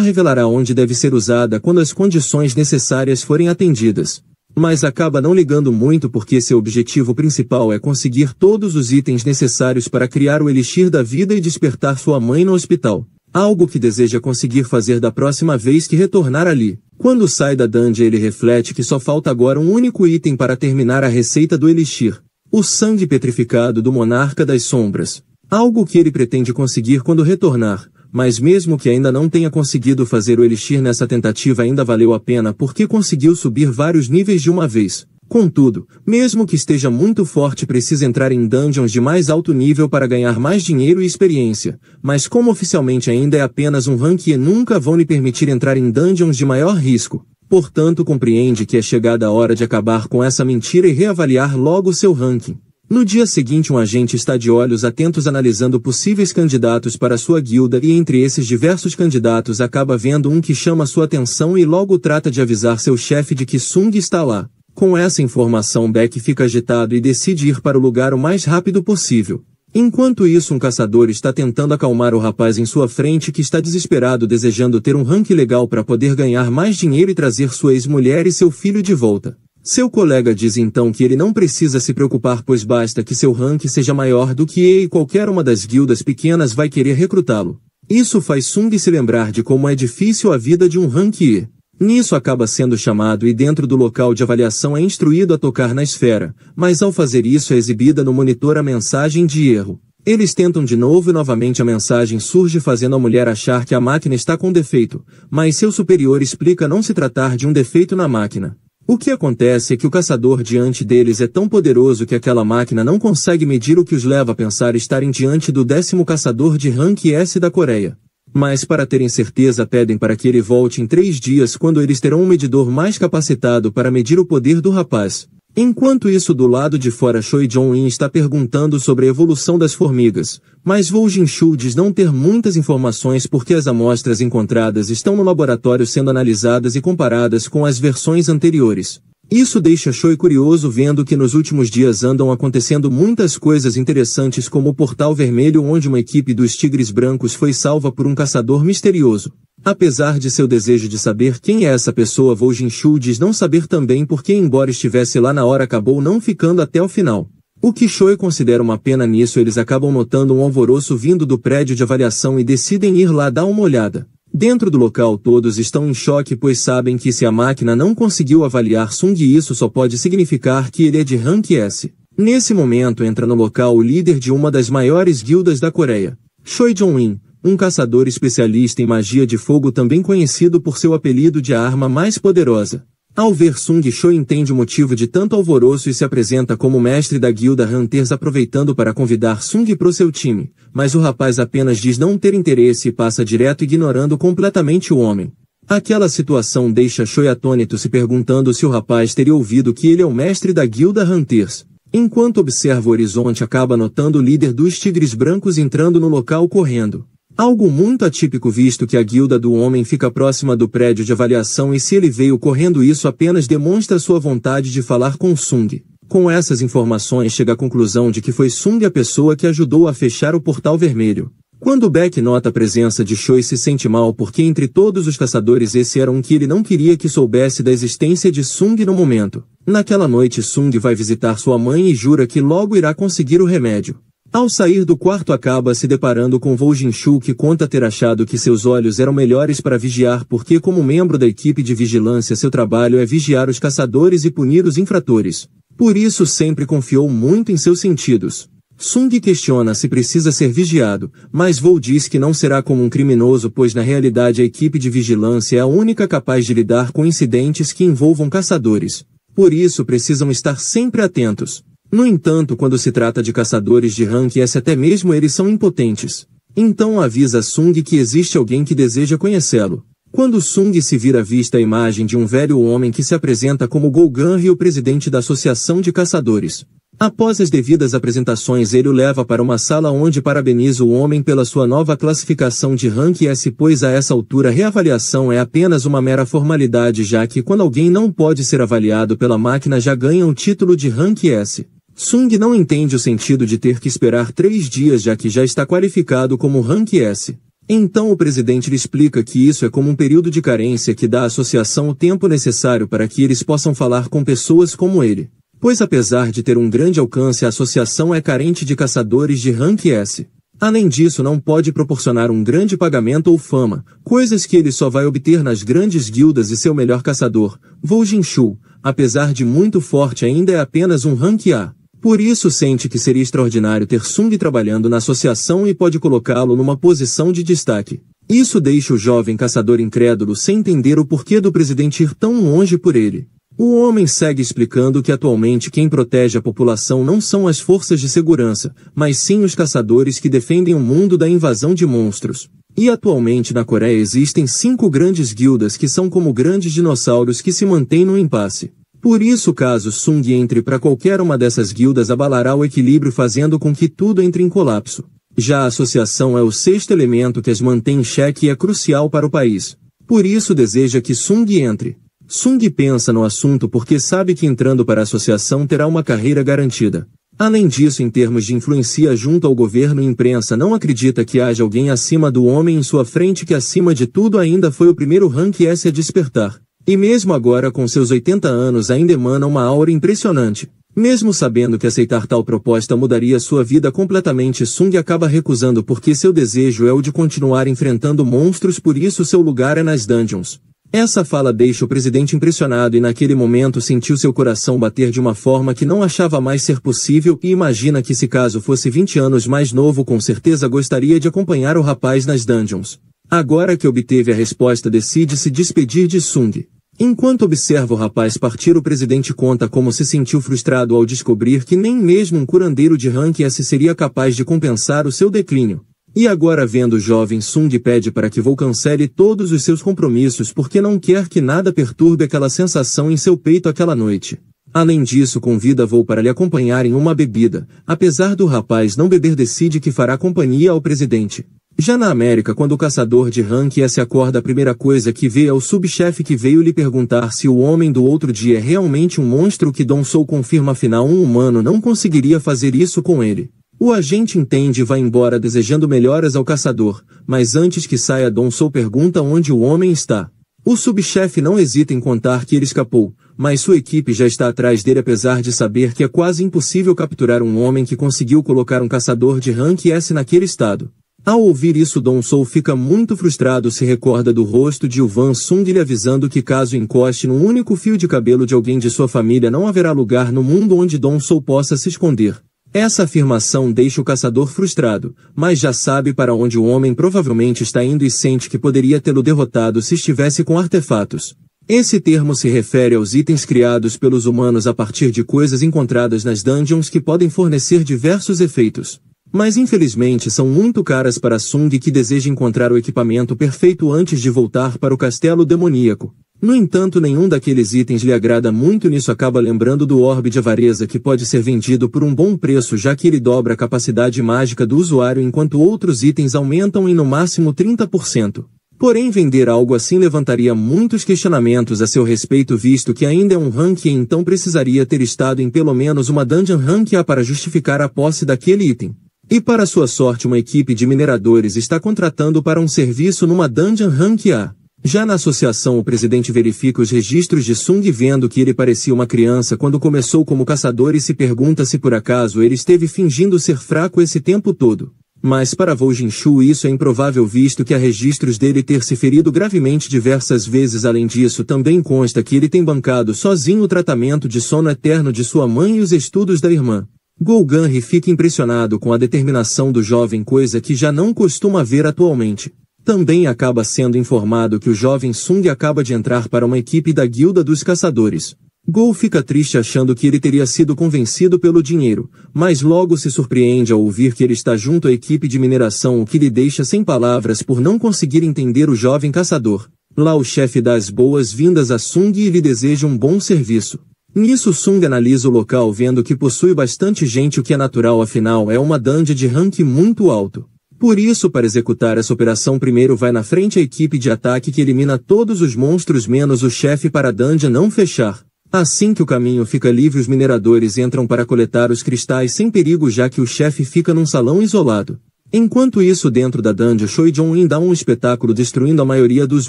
revelará onde deve ser usada quando as condições necessárias forem atendidas. Mas acaba não ligando muito, porque seu objetivo principal é conseguir todos os itens necessários para criar o Elixir da Vida e despertar sua mãe no hospital. Algo que deseja conseguir fazer da próxima vez que retornar ali. Quando sai da dungeon, ele reflete que só falta agora um único item para terminar a receita do Elixir: o sangue petrificado do Monarca das Sombras. Algo que ele pretende conseguir quando retornar, mas mesmo que ainda não tenha conseguido fazer o Elixir nessa tentativa, ainda valeu a pena, porque conseguiu subir vários níveis de uma vez. Contudo, mesmo que esteja muito forte, precisa entrar em dungeons de mais alto nível para ganhar mais dinheiro e experiência, mas como oficialmente ainda é apenas um rank E, nunca vão lhe permitir entrar em dungeons de maior risco. Portanto, compreende que é chegada a hora de acabar com essa mentira e reavaliar logo seu ranking. No dia seguinte, um agente está de olhos atentos analisando possíveis candidatos para sua guilda, e entre esses diversos candidatos acaba vendo um que chama sua atenção e logo trata de avisar seu chefe de que Sung está lá. Com essa informação, Beck fica agitado e decide ir para o lugar o mais rápido possível. Enquanto isso, um caçador está tentando acalmar o rapaz em sua frente, que está desesperado, desejando ter um rank legal para poder ganhar mais dinheiro e trazer sua ex-mulher e seu filho de volta. Seu colega diz então que ele não precisa se preocupar, pois basta que seu rank seja maior do que ele e qualquer uma das guildas pequenas vai querer recrutá-lo. Isso faz Sung se lembrar de como é difícil a vida de um rank E. Nisso acaba sendo chamado e dentro do local de avaliação é instruído a tocar na esfera, mas ao fazer isso é exibida no monitor a mensagem de erro. Eles tentam de novo e novamente a mensagem surge, fazendo a mulher achar que a máquina está com defeito, mas seu superior explica não se tratar de um defeito na máquina. O que acontece é que o caçador diante deles é tão poderoso que aquela máquina não consegue medir, o que os leva a pensar estarem diante do 10º caçador de rank S da Coreia. Mas para terem certeza pedem para que ele volte em 3 dias, quando eles terão um medidor mais capacitado para medir o poder do rapaz. Enquanto isso, do lado de fora, Choi Jong-in está perguntando sobre a evolução das formigas, mas Woo Jin-shu diz não ter muitas informações porque as amostras encontradas estão no laboratório sendo analisadas e comparadas com as versões anteriores. Isso deixa Choi curioso, vendo que nos últimos dias andam acontecendo muitas coisas interessantes, como o Portal Vermelho, onde uma equipe dos Tigres Brancos foi salva por um caçador misterioso. Apesar de seu desejo de saber quem é essa pessoa, Woo Jin-shu diz não saber também porque, embora estivesse lá na hora, acabou não ficando até o final. O que Choi considera uma pena. Nisso eles acabam notando um alvoroço vindo do prédio de avaliação e decidem ir lá dar uma olhada. Dentro do local todos estão em choque, pois sabem que se a máquina não conseguiu avaliar Sung, isso só pode significar que ele é de rank S. Nesse momento entra no local o líder de uma das maiores guildas da Coreia, Choi Jong-in, um caçador especialista em magia de fogo, também conhecido por seu apelido de a arma mais poderosa. Ao ver Sung, Choi entende o motivo de tanto alvoroço e se apresenta como mestre da guilda Hunters, aproveitando para convidar Sung para o seu time, mas o rapaz apenas diz não ter interesse e passa direto, ignorando completamente o homem. Aquela situação deixa Choi atônito, se perguntando se o rapaz teria ouvido que ele é o mestre da guilda Hunters. Enquanto observa o horizonte, acaba notando o líder dos Tigres Brancos entrando no local correndo. Algo muito atípico, visto que a guilda do homem fica próxima do prédio de avaliação, e se ele veio correndo, isso apenas demonstra sua vontade de falar com Sung. Com essas informações, chega à conclusão de que foi Sung a pessoa que ajudou a fechar o Portal Vermelho. Quando Beck nota a presença de Choi, se sente mal, porque entre todos os caçadores esse era um que ele não queria que soubesse da existência de Sung no momento. Naquela noite, Sung vai visitar sua mãe e jura que logo irá conseguir o remédio. Ao sair do quarto, acaba se deparando com Woo Jin-shu, que conta ter achado que seus olhos eram melhores para vigiar, porque como membro da equipe de vigilância seu trabalho é vigiar os caçadores e punir os infratores. Por isso sempre confiou muito em seus sentidos. Sung questiona se precisa ser vigiado, mas Woo diz que não será como um criminoso, pois na realidade a equipe de vigilância é a única capaz de lidar com incidentes que envolvam caçadores. Por isso precisam estar sempre atentos. No entanto, quando se trata de caçadores de rank S, até mesmo eles são impotentes. Então avisa Sung que existe alguém que deseja conhecê-lo. Quando Sung se vira, vista a imagem de um velho homem que se apresenta como Go Gun-hee, o presidente da Associação de Caçadores. Após as devidas apresentações, ele o leva para uma sala onde parabeniza o homem pela sua nova classificação de Rank S, pois a essa altura a reavaliação é apenas uma mera formalidade, já que quando alguém não pode ser avaliado pela máquina já ganha o título de Rank S. Sung não entende o sentido de ter que esperar 3 dias, já que já está qualificado como Rank S. Então o presidente lhe explica que isso é como um período de carência que dá à associação o tempo necessário para que eles possam falar com pessoas como ele. Pois apesar de ter um grande alcance, a associação é carente de caçadores de Rank S. Além disso, não pode proporcionar um grande pagamento ou fama, coisas que ele só vai obter nas grandes guildas, e seu melhor caçador, Vo Jinshu, apesar de muito forte, ainda é apenas um Rank A. Por isso sente que seria extraordinário ter Sung trabalhando na associação e pode colocá-lo numa posição de destaque. Isso deixa o jovem caçador incrédulo sem entender o porquê do presidente ir tão longe por ele. O homem segue explicando que atualmente quem protege a população não são as forças de segurança, mas sim os caçadores que defendem o mundo da invasão de monstros. E atualmente na Coreia existem 5 grandes guildas que são como grandes dinossauros que se mantêm no impasse. Por isso, caso Sung entre para qualquer uma dessas guildas, abalará o equilíbrio, fazendo com que tudo entre em colapso. Já a associação é o 6º elemento que as mantém em xeque e é crucial para o país. Por isso deseja que Sung entre. Sung pensa no assunto porque sabe que entrando para a associação terá uma carreira garantida. Além disso, em termos de influência junto ao governo e imprensa, não acredita que haja alguém acima do homem em sua frente, que acima de tudo ainda foi o primeiro Rank S a despertar. E mesmo agora com seus 80 anos ainda emana uma aura impressionante. Mesmo sabendo que aceitar tal proposta mudaria sua vida completamente, Sung acaba recusando porque seu desejo é o de continuar enfrentando monstros, por isso seu lugar é nas dungeons. Essa fala deixa o presidente impressionado e naquele momento sentiu seu coração bater de uma forma que não achava mais ser possível, e imagina que se caso fosse 20 anos mais novo com certeza gostaria de acompanhar o rapaz nas dungeons. Agora que obteve a resposta, decide se despedir de Sung. Enquanto observa o rapaz partir, o presidente conta como se sentiu frustrado ao descobrir que nem mesmo um curandeiro de Rank S seria capaz de compensar o seu declínio. E agora, vendo o jovem, Sung pede para que Vo cancele todos os seus compromissos porque não quer que nada perturbe aquela sensação em seu peito aquela noite. Além disso, convida Vo para lhe acompanhar em uma bebida. Apesar do rapaz não beber, decide que fará companhia ao presidente. Já na América, quando o caçador de Rank S acorda, a primeira coisa que vê é o subchefe que veio lhe perguntar se o homem do outro dia é realmente um monstro, que Dong Soo confirma, afinal um humano não conseguiria fazer isso com ele. O agente entende e vai embora desejando melhoras ao caçador, mas antes que saia, Dong Soo pergunta onde o homem está. O subchefe não hesita em contar que ele escapou, mas sua equipe já está atrás dele, apesar de saber que é quase impossível capturar um homem que conseguiu colocar um caçador de Rank S naquele estado. Ao ouvir isso, Dong Soo fica muito frustrado, se recorda do rosto de Wan Sung lhe avisando que caso encoste num único fio de cabelo de alguém de sua família não haverá lugar no mundo onde Dong Soo possa se esconder. Essa afirmação deixa o caçador frustrado, mas já sabe para onde o homem provavelmente está indo e sente que poderia tê-lo derrotado se estivesse com artefatos. Esse termo se refere aos itens criados pelos humanos a partir de coisas encontradas nas dungeons que podem fornecer diversos efeitos. Mas infelizmente são muito caras para Sung, que deseja encontrar o equipamento perfeito antes de voltar para o castelo demoníaco. No entanto, nenhum daqueles itens lhe agrada muito. Nisso acaba lembrando do orbe de avareza, que pode ser vendido por um bom preço, já que ele dobra a capacidade mágica do usuário enquanto outros itens aumentam em no máximo 30%. Porém, vender algo assim levantaria muitos questionamentos a seu respeito, visto que ainda é um Rank E, então precisaria ter estado em pelo menos uma Dungeon Rank A para justificar a posse daquele item. E para sua sorte, uma equipe de mineradores está contratando para um serviço numa Dungeon Rank A. Já na associação, o presidente verifica os registros de Sung, vendo que ele parecia uma criança quando começou como caçador, e se pergunta se por acaso ele esteve fingindo ser fraco esse tempo todo. Mas para Vo Jinshu isso é improvável, visto que há registros dele ter se ferido gravemente diversas vezes. Além disso, também consta que ele tem bancado sozinho o tratamento de sono eterno de sua mãe e os estudos da irmã. Go Ganri fica impressionado com a determinação do jovem, coisa que já não costuma ver atualmente. Também acaba sendo informado que o jovem Sung acaba de entrar para uma equipe da Guilda dos Caçadores. Go fica triste achando que ele teria sido convencido pelo dinheiro, mas logo se surpreende ao ouvir que ele está junto à equipe de mineração, o que lhe deixa sem palavras por não conseguir entender o jovem caçador. Lá o chefe dá as boas-vindas a Sung e lhe deseja um bom serviço. Nisso Sung analisa o local vendo que possui bastante gente, o que é natural, afinal é uma dungeon de rank muito alto. Por isso, para executar essa operação, primeiro vai na frente a equipe de ataque que elimina todos os monstros menos o chefe para a dungeon não fechar. Assim que o caminho fica livre, os mineradores entram para coletar os cristais sem perigo, já que o chefe fica num salão isolado. Enquanto isso, dentro da dungeon, Choi Jong-in dá um espetáculo destruindo a maioria dos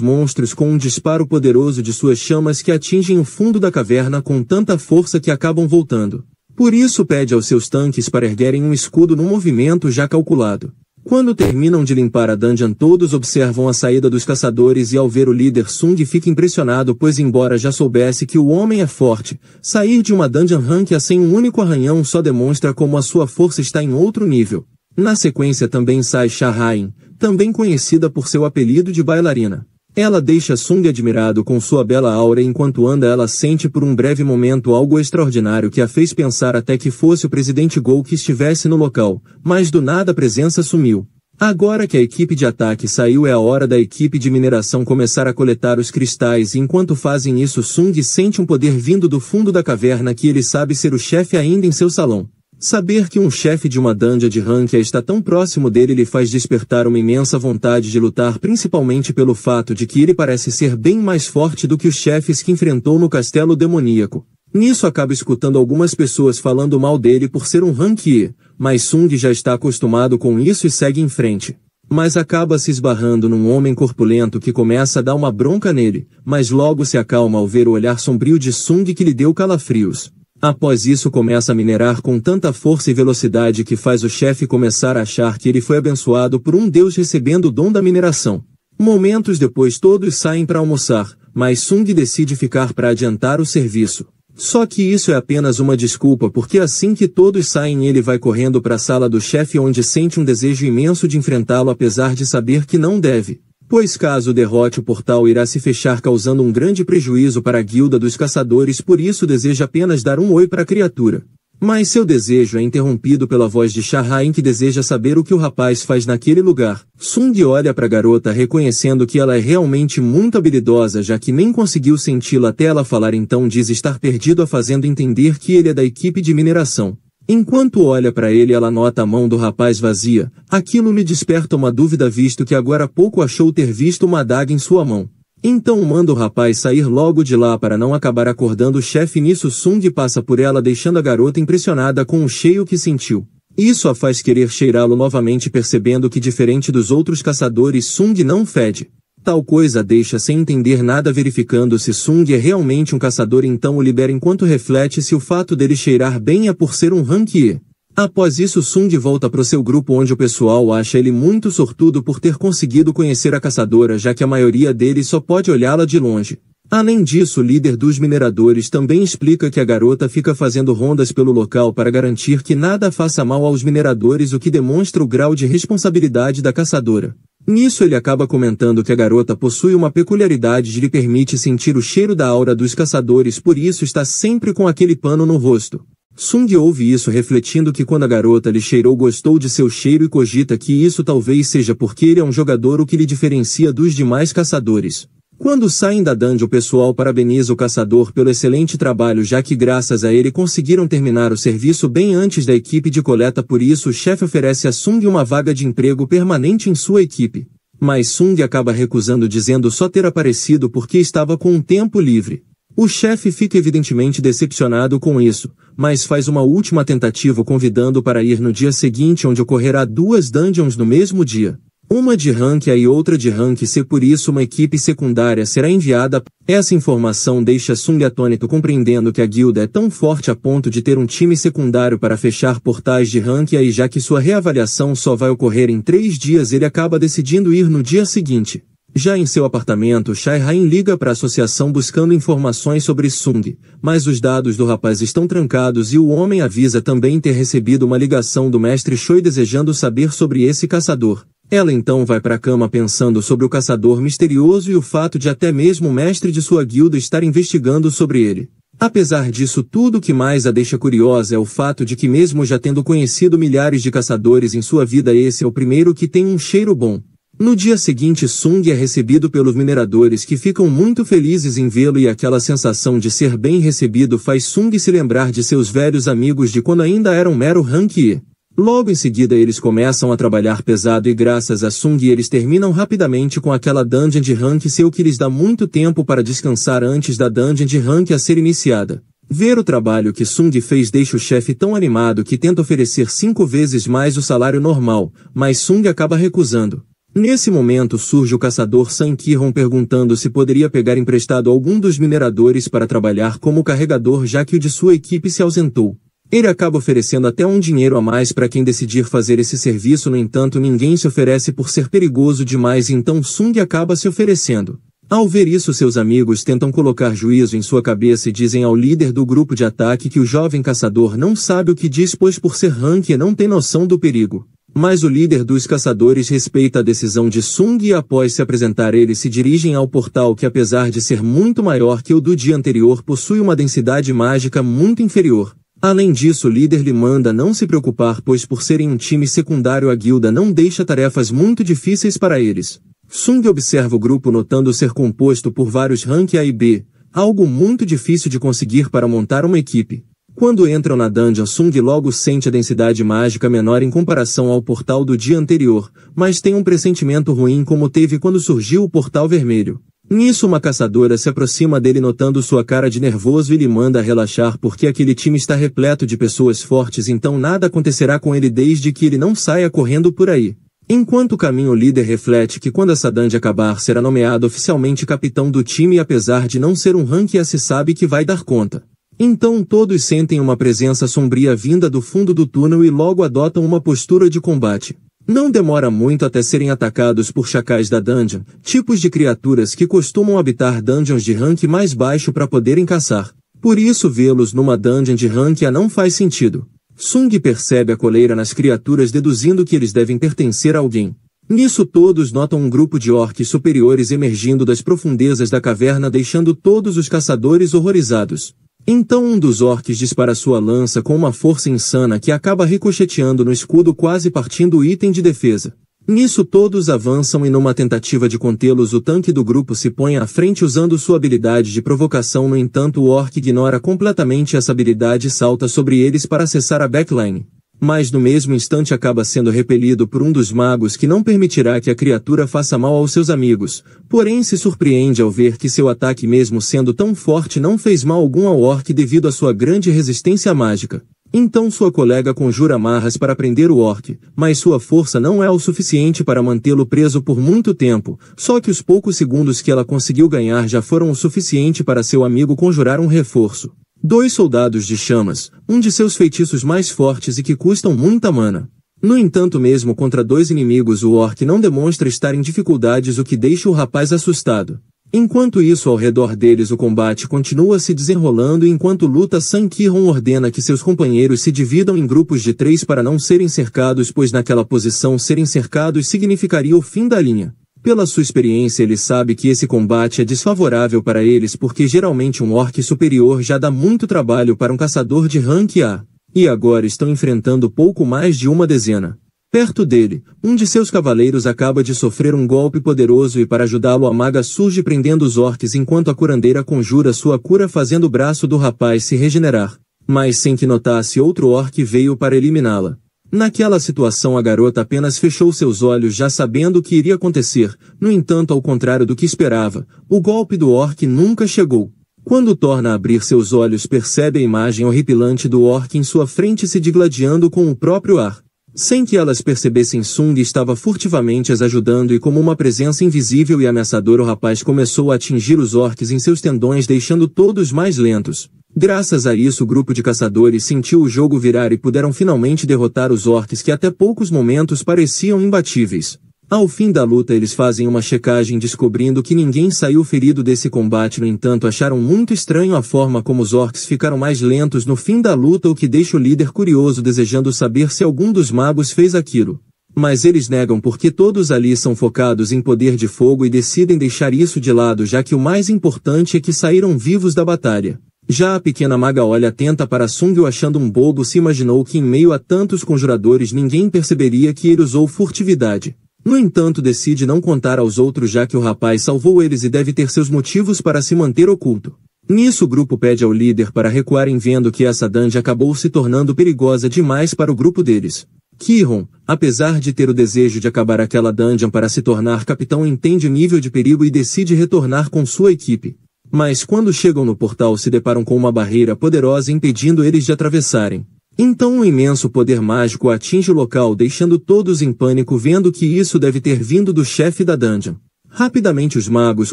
monstros com um disparo poderoso de suas chamas que atingem o fundo da caverna com tanta força que acabam voltando. Por isso pede aos seus tanques para erguerem um escudo no movimento já calculado. Quando terminam de limpar a dungeon, todos observam a saída dos caçadores e ao ver o líder Sung fica impressionado, pois embora já soubesse que o homem é forte, sair de uma dungeon rank A sem um único arranhão só demonstra como a sua força está em outro nível. Na sequência também sai Sha-Hain, também conhecida por seu apelido de bailarina. Ela deixa Sung admirado com sua bela aura. Enquanto anda, ela sente por um breve momento algo extraordinário que a fez pensar até que fosse o presidente Gol que estivesse no local, mas do nada a presença sumiu. Agora que a equipe de ataque saiu, é a hora da equipe de mineração começar a coletar os cristais, e enquanto fazem isso, Sung sente um poder vindo do fundo da caverna que ele sabe ser o chefe ainda em seu salão. Saber que um chefe de uma dungeon de rank A está tão próximo dele lhe faz despertar uma imensa vontade de lutar, principalmente pelo fato de que ele parece ser bem mais forte do que os chefes que enfrentou no castelo demoníaco. Nisso acaba escutando algumas pessoas falando mal dele por ser um rank E, mas Sung já está acostumado com isso e segue em frente. Mas acaba se esbarrando num homem corpulento que começa a dar uma bronca nele, mas logo se acalma ao ver o olhar sombrio de Sung que lhe deu calafrios. Após isso começa a minerar com tanta força e velocidade que faz o chefe começar a achar que ele foi abençoado por um deus recebendo o dom da mineração. Momentos depois todos saem para almoçar, mas Sung decide ficar para adiantar o serviço. Só que isso é apenas uma desculpa, porque assim que todos saem ele vai correndo para a sala do chefe, onde sente um desejo imenso de enfrentá-lo, apesar de saber que não deve. Pois caso derrote, o portal irá se fechar, causando um grande prejuízo para a guilda dos caçadores, por isso deseja apenas dar um oi para a criatura. Mas seu desejo é interrompido pela voz de Sha-Hain, que deseja saber o que o rapaz faz naquele lugar. Sung olha para a garota reconhecendo que ela é realmente muito habilidosa, já que nem conseguiu senti-la até ela falar, então diz estar perdido, a fazendo entender que ele é da equipe de mineração. Enquanto olha para ele, ela nota a mão do rapaz vazia. Aquilo lhe desperta uma dúvida, visto que agora há pouco achou ter visto uma adaga em sua mão. Então manda o rapaz sair logo de lá para não acabar acordando o chefe. Nisso Sung passa por ela, deixando a garota impressionada com o cheiro que sentiu. Isso a faz querer cheirá-lo novamente, percebendo que diferente dos outros caçadores, Sung não fede. Tal coisa deixa sem entender nada. Verificando se Sung é realmente um caçador, então o libera, enquanto reflete se o fato dele cheirar bem é por ser um rank E. Após isso Sung volta pro seu grupo, onde o pessoal acha ele muito sortudo por ter conseguido conhecer a caçadora, já que a maioria deles só pode olhá-la de longe. Além disso, o líder dos mineradores também explica que a garota fica fazendo rondas pelo local para garantir que nada faça mal aos mineradores, o que demonstra o grau de responsabilidade da caçadora. Nisso ele acaba comentando que a garota possui uma peculiaridade que lhe permite sentir o cheiro da aura dos caçadores, por isso está sempre com aquele pano no rosto. Sung ouve isso, refletindo que quando a garota lhe cheirou, gostou de seu cheiro e cogita que isso talvez seja porque ele é um jogador, o que lhe diferencia dos demais caçadores. Quando saem da dungeon, o pessoal parabeniza o caçador pelo excelente trabalho, já que graças a ele conseguiram terminar o serviço bem antes da equipe de coleta. Por isso o chefe oferece a Sung uma vaga de emprego permanente em sua equipe. Mas Sung acaba recusando, dizendo só ter aparecido porque estava com um tempo livre. O chefe fica evidentemente decepcionado com isso, mas faz uma última tentativa, convidando para ir no dia seguinte, onde ocorrerá 2 dungeons no mesmo dia. Uma de rank A e outra de rank C, por isso uma equipe secundária será enviada. Essa informação deixa Sung atônito, compreendendo que a guilda é tão forte a ponto de ter um time secundário para fechar portais de rank A, e já que sua reavaliação só vai ocorrer em 3 dias, ele acaba decidindo ir no dia seguinte. Já em seu apartamento, Sha-Hain liga para a associação buscando informações sobre Sung, mas os dados do rapaz estão trancados e o homem avisa também ter recebido uma ligação do mestre Choi desejando saber sobre esse caçador. Ela então vai para a cama pensando sobre o caçador misterioso e o fato de até mesmo o mestre de sua guilda estar investigando sobre ele. Apesar disso tudo, o que mais a deixa curiosa é o fato de que, mesmo já tendo conhecido milhares de caçadores em sua vida, esse é o primeiro que tem um cheiro bom. No dia seguinte Sung é recebido pelos mineradores que ficam muito felizes em vê-lo e aquela sensação de ser bem recebido faz Sung se lembrar de seus velhos amigos de quando ainda era um mero rank E. Logo em seguida eles começam a trabalhar pesado e graças a Sung eles terminam rapidamente com aquela dungeon de rank C, o que lhes dá muito tempo para descansar antes da dungeon de rank a ser iniciada. Ver o trabalho que Sung fez deixa o chefe tão animado que tenta oferecer 5 vezes mais o salário normal, mas Sung acaba recusando. Nesse momento surge o caçador Sun Ki-hong perguntando se poderia pegar emprestado algum dos mineradores para trabalhar como carregador já que o de sua equipe se ausentou. Ele acaba oferecendo até um dinheiro a mais para quem decidir fazer esse serviço, no entanto ninguém se oferece por ser perigoso demais, então Sung acaba se oferecendo. Ao ver isso seus amigos tentam colocar juízo em sua cabeça e dizem ao líder do grupo de ataque que o jovem caçador não sabe o que diz pois por ser rank não tem noção do perigo. Mas o líder dos caçadores respeita a decisão de Sung e após se apresentar eles se dirigem ao portal que apesar de ser muito maior que o do dia anterior possui uma densidade mágica muito inferior. Além disso o líder lhe manda não se preocupar pois por serem um time secundário a guilda não deixa tarefas muito difíceis para eles. Sung observa o grupo notando ser composto por vários rank A e B, algo muito difícil de conseguir para montar uma equipe. Quando entram na dungeon Sung logo sente a densidade mágica menor em comparação ao portal do dia anterior, mas tem um pressentimento ruim como teve quando surgiu o portal vermelho. Nisso uma caçadora se aproxima dele notando sua cara de nervoso e lhe manda relaxar porque aquele time está repleto de pessoas fortes, então nada acontecerá com ele desde que ele não saia correndo por aí. Enquanto caminha o líder reflete que quando essa dungeon acabar será nomeado oficialmente capitão do time e apesar de não ser um rank A se sabe que vai dar conta. Então todos sentem uma presença sombria vinda do fundo do túnel e logo adotam uma postura de combate. Não demora muito até serem atacados por chacais da dungeon, tipos de criaturas que costumam habitar dungeons de rank mais baixo para poderem caçar. Por isso vê-los numa dungeon de rank A não faz sentido. Sung percebe a coleira nas criaturas deduzindo que eles devem pertencer a alguém. Nisso todos notam um grupo de orques superiores emergindo das profundezas da caverna deixando todos os caçadores horrorizados. Então um dos orques dispara sua lança com uma força insana que acaba ricocheteando no escudo quase partindo o item de defesa. Nisso todos avançam e numa tentativa de contê-los o tanque do grupo se põe à frente usando sua habilidade de provocação, no entanto o orc ignora completamente essa habilidade e salta sobre eles para acessar a backline. Mas no mesmo instante acaba sendo repelido por um dos magos que não permitirá que a criatura faça mal aos seus amigos, porém se surpreende ao ver que seu ataque mesmo sendo tão forte não fez mal algum ao orc devido à sua grande resistência mágica. Então sua colega conjura amarras para prender o orc, mas sua força não é o suficiente para mantê-lo preso por muito tempo, só que os poucos segundos que ela conseguiu ganhar já foram o suficiente para seu amigo conjurar um reforço. 2 soldados de chamas, um de seus feitiços mais fortes e que custam muita mana. No entanto mesmo contra 2 inimigos o orc não demonstra estar em dificuldades, o que deixa o rapaz assustado. Enquanto isso ao redor deles o combate continua se desenrolando e enquanto luta Sun Ki-hong ordena que seus companheiros se dividam em grupos de 3 para não serem cercados, pois naquela posição serem cercados significaria o fim da linha. Pela sua experiência ele sabe que esse combate é desfavorável para eles porque geralmente um orc superior já dá muito trabalho para um caçador de rank A. E agora estão enfrentando pouco mais de uma dezena. Perto dele, um de seus cavaleiros acaba de sofrer um golpe poderoso e para ajudá-lo a maga surge prendendo os orcs enquanto a curandeira conjura sua cura fazendo o braço do rapaz se regenerar. Mas sem que notasse outro orc veio para eliminá-la. Naquela situação a garota apenas fechou seus olhos já sabendo o que iria acontecer, no entanto ao contrário do que esperava, o golpe do orc nunca chegou. Quando torna a abrir seus olhos percebe a imagem horripilante do orc em sua frente se digladiando com o próprio ar. Sem que elas percebessem Sung estava furtivamente as ajudando e como uma presença invisível e ameaçadora o rapaz começou a atingir os orcs em seus tendões deixando todos mais lentos. Graças a isso o grupo de caçadores sentiu o jogo virar e puderam finalmente derrotar os orcs que até poucos momentos pareciam imbatíveis. Ao fim da luta eles fazem uma checagem descobrindo que ninguém saiu ferido desse combate, no entanto acharam muito estranho a forma como os orcs ficaram mais lentos no fim da luta, o que deixa o líder curioso desejando saber se algum dos magos fez aquilo. Mas eles negam porque todos ali são focados em poder de fogo e decidem deixar isso de lado já que o mais importante é que saíram vivos da batalha. Já a pequena maga olha atenta para Sung achando um bobo, se imaginou que em meio a tantos conjuradores ninguém perceberia que ele usou furtividade. No entanto, decide não contar aos outros já que o rapaz salvou eles e deve ter seus motivos para se manter oculto. Nisso o grupo pede ao líder para recuarem vendo que essa dungeon acabou se tornando perigosa demais para o grupo deles. Kihon, apesar de ter o desejo de acabar aquela dungeon para se tornar capitão, entende o nível de perigo e decide retornar com sua equipe. Mas quando chegam no portal se deparam com uma barreira poderosa impedindo eles de atravessarem. Então um imenso poder mágico atinge o local deixando todos em pânico vendo que isso deve ter vindo do chefe da dungeon. Rapidamente os magos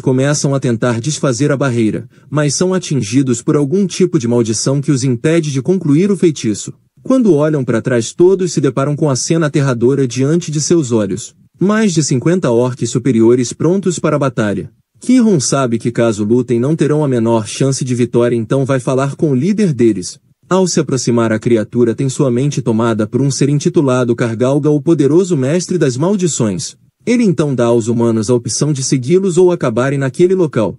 começam a tentar desfazer a barreira, mas são atingidos por algum tipo de maldição que os impede de concluir o feitiço. Quando olham para trás todos se deparam com a cena aterradora diante de seus olhos. Mais de 50 orques superiores prontos para a batalha. Kihon sabe que caso lutem não terão a menor chance de vitória, então vai falar com o líder deles. Ao se aproximar, a criatura tem sua mente tomada por um ser intitulado Kargalga, o poderoso mestre das maldições. Ele então dá aos humanos a opção de segui-los ou acabarem naquele local.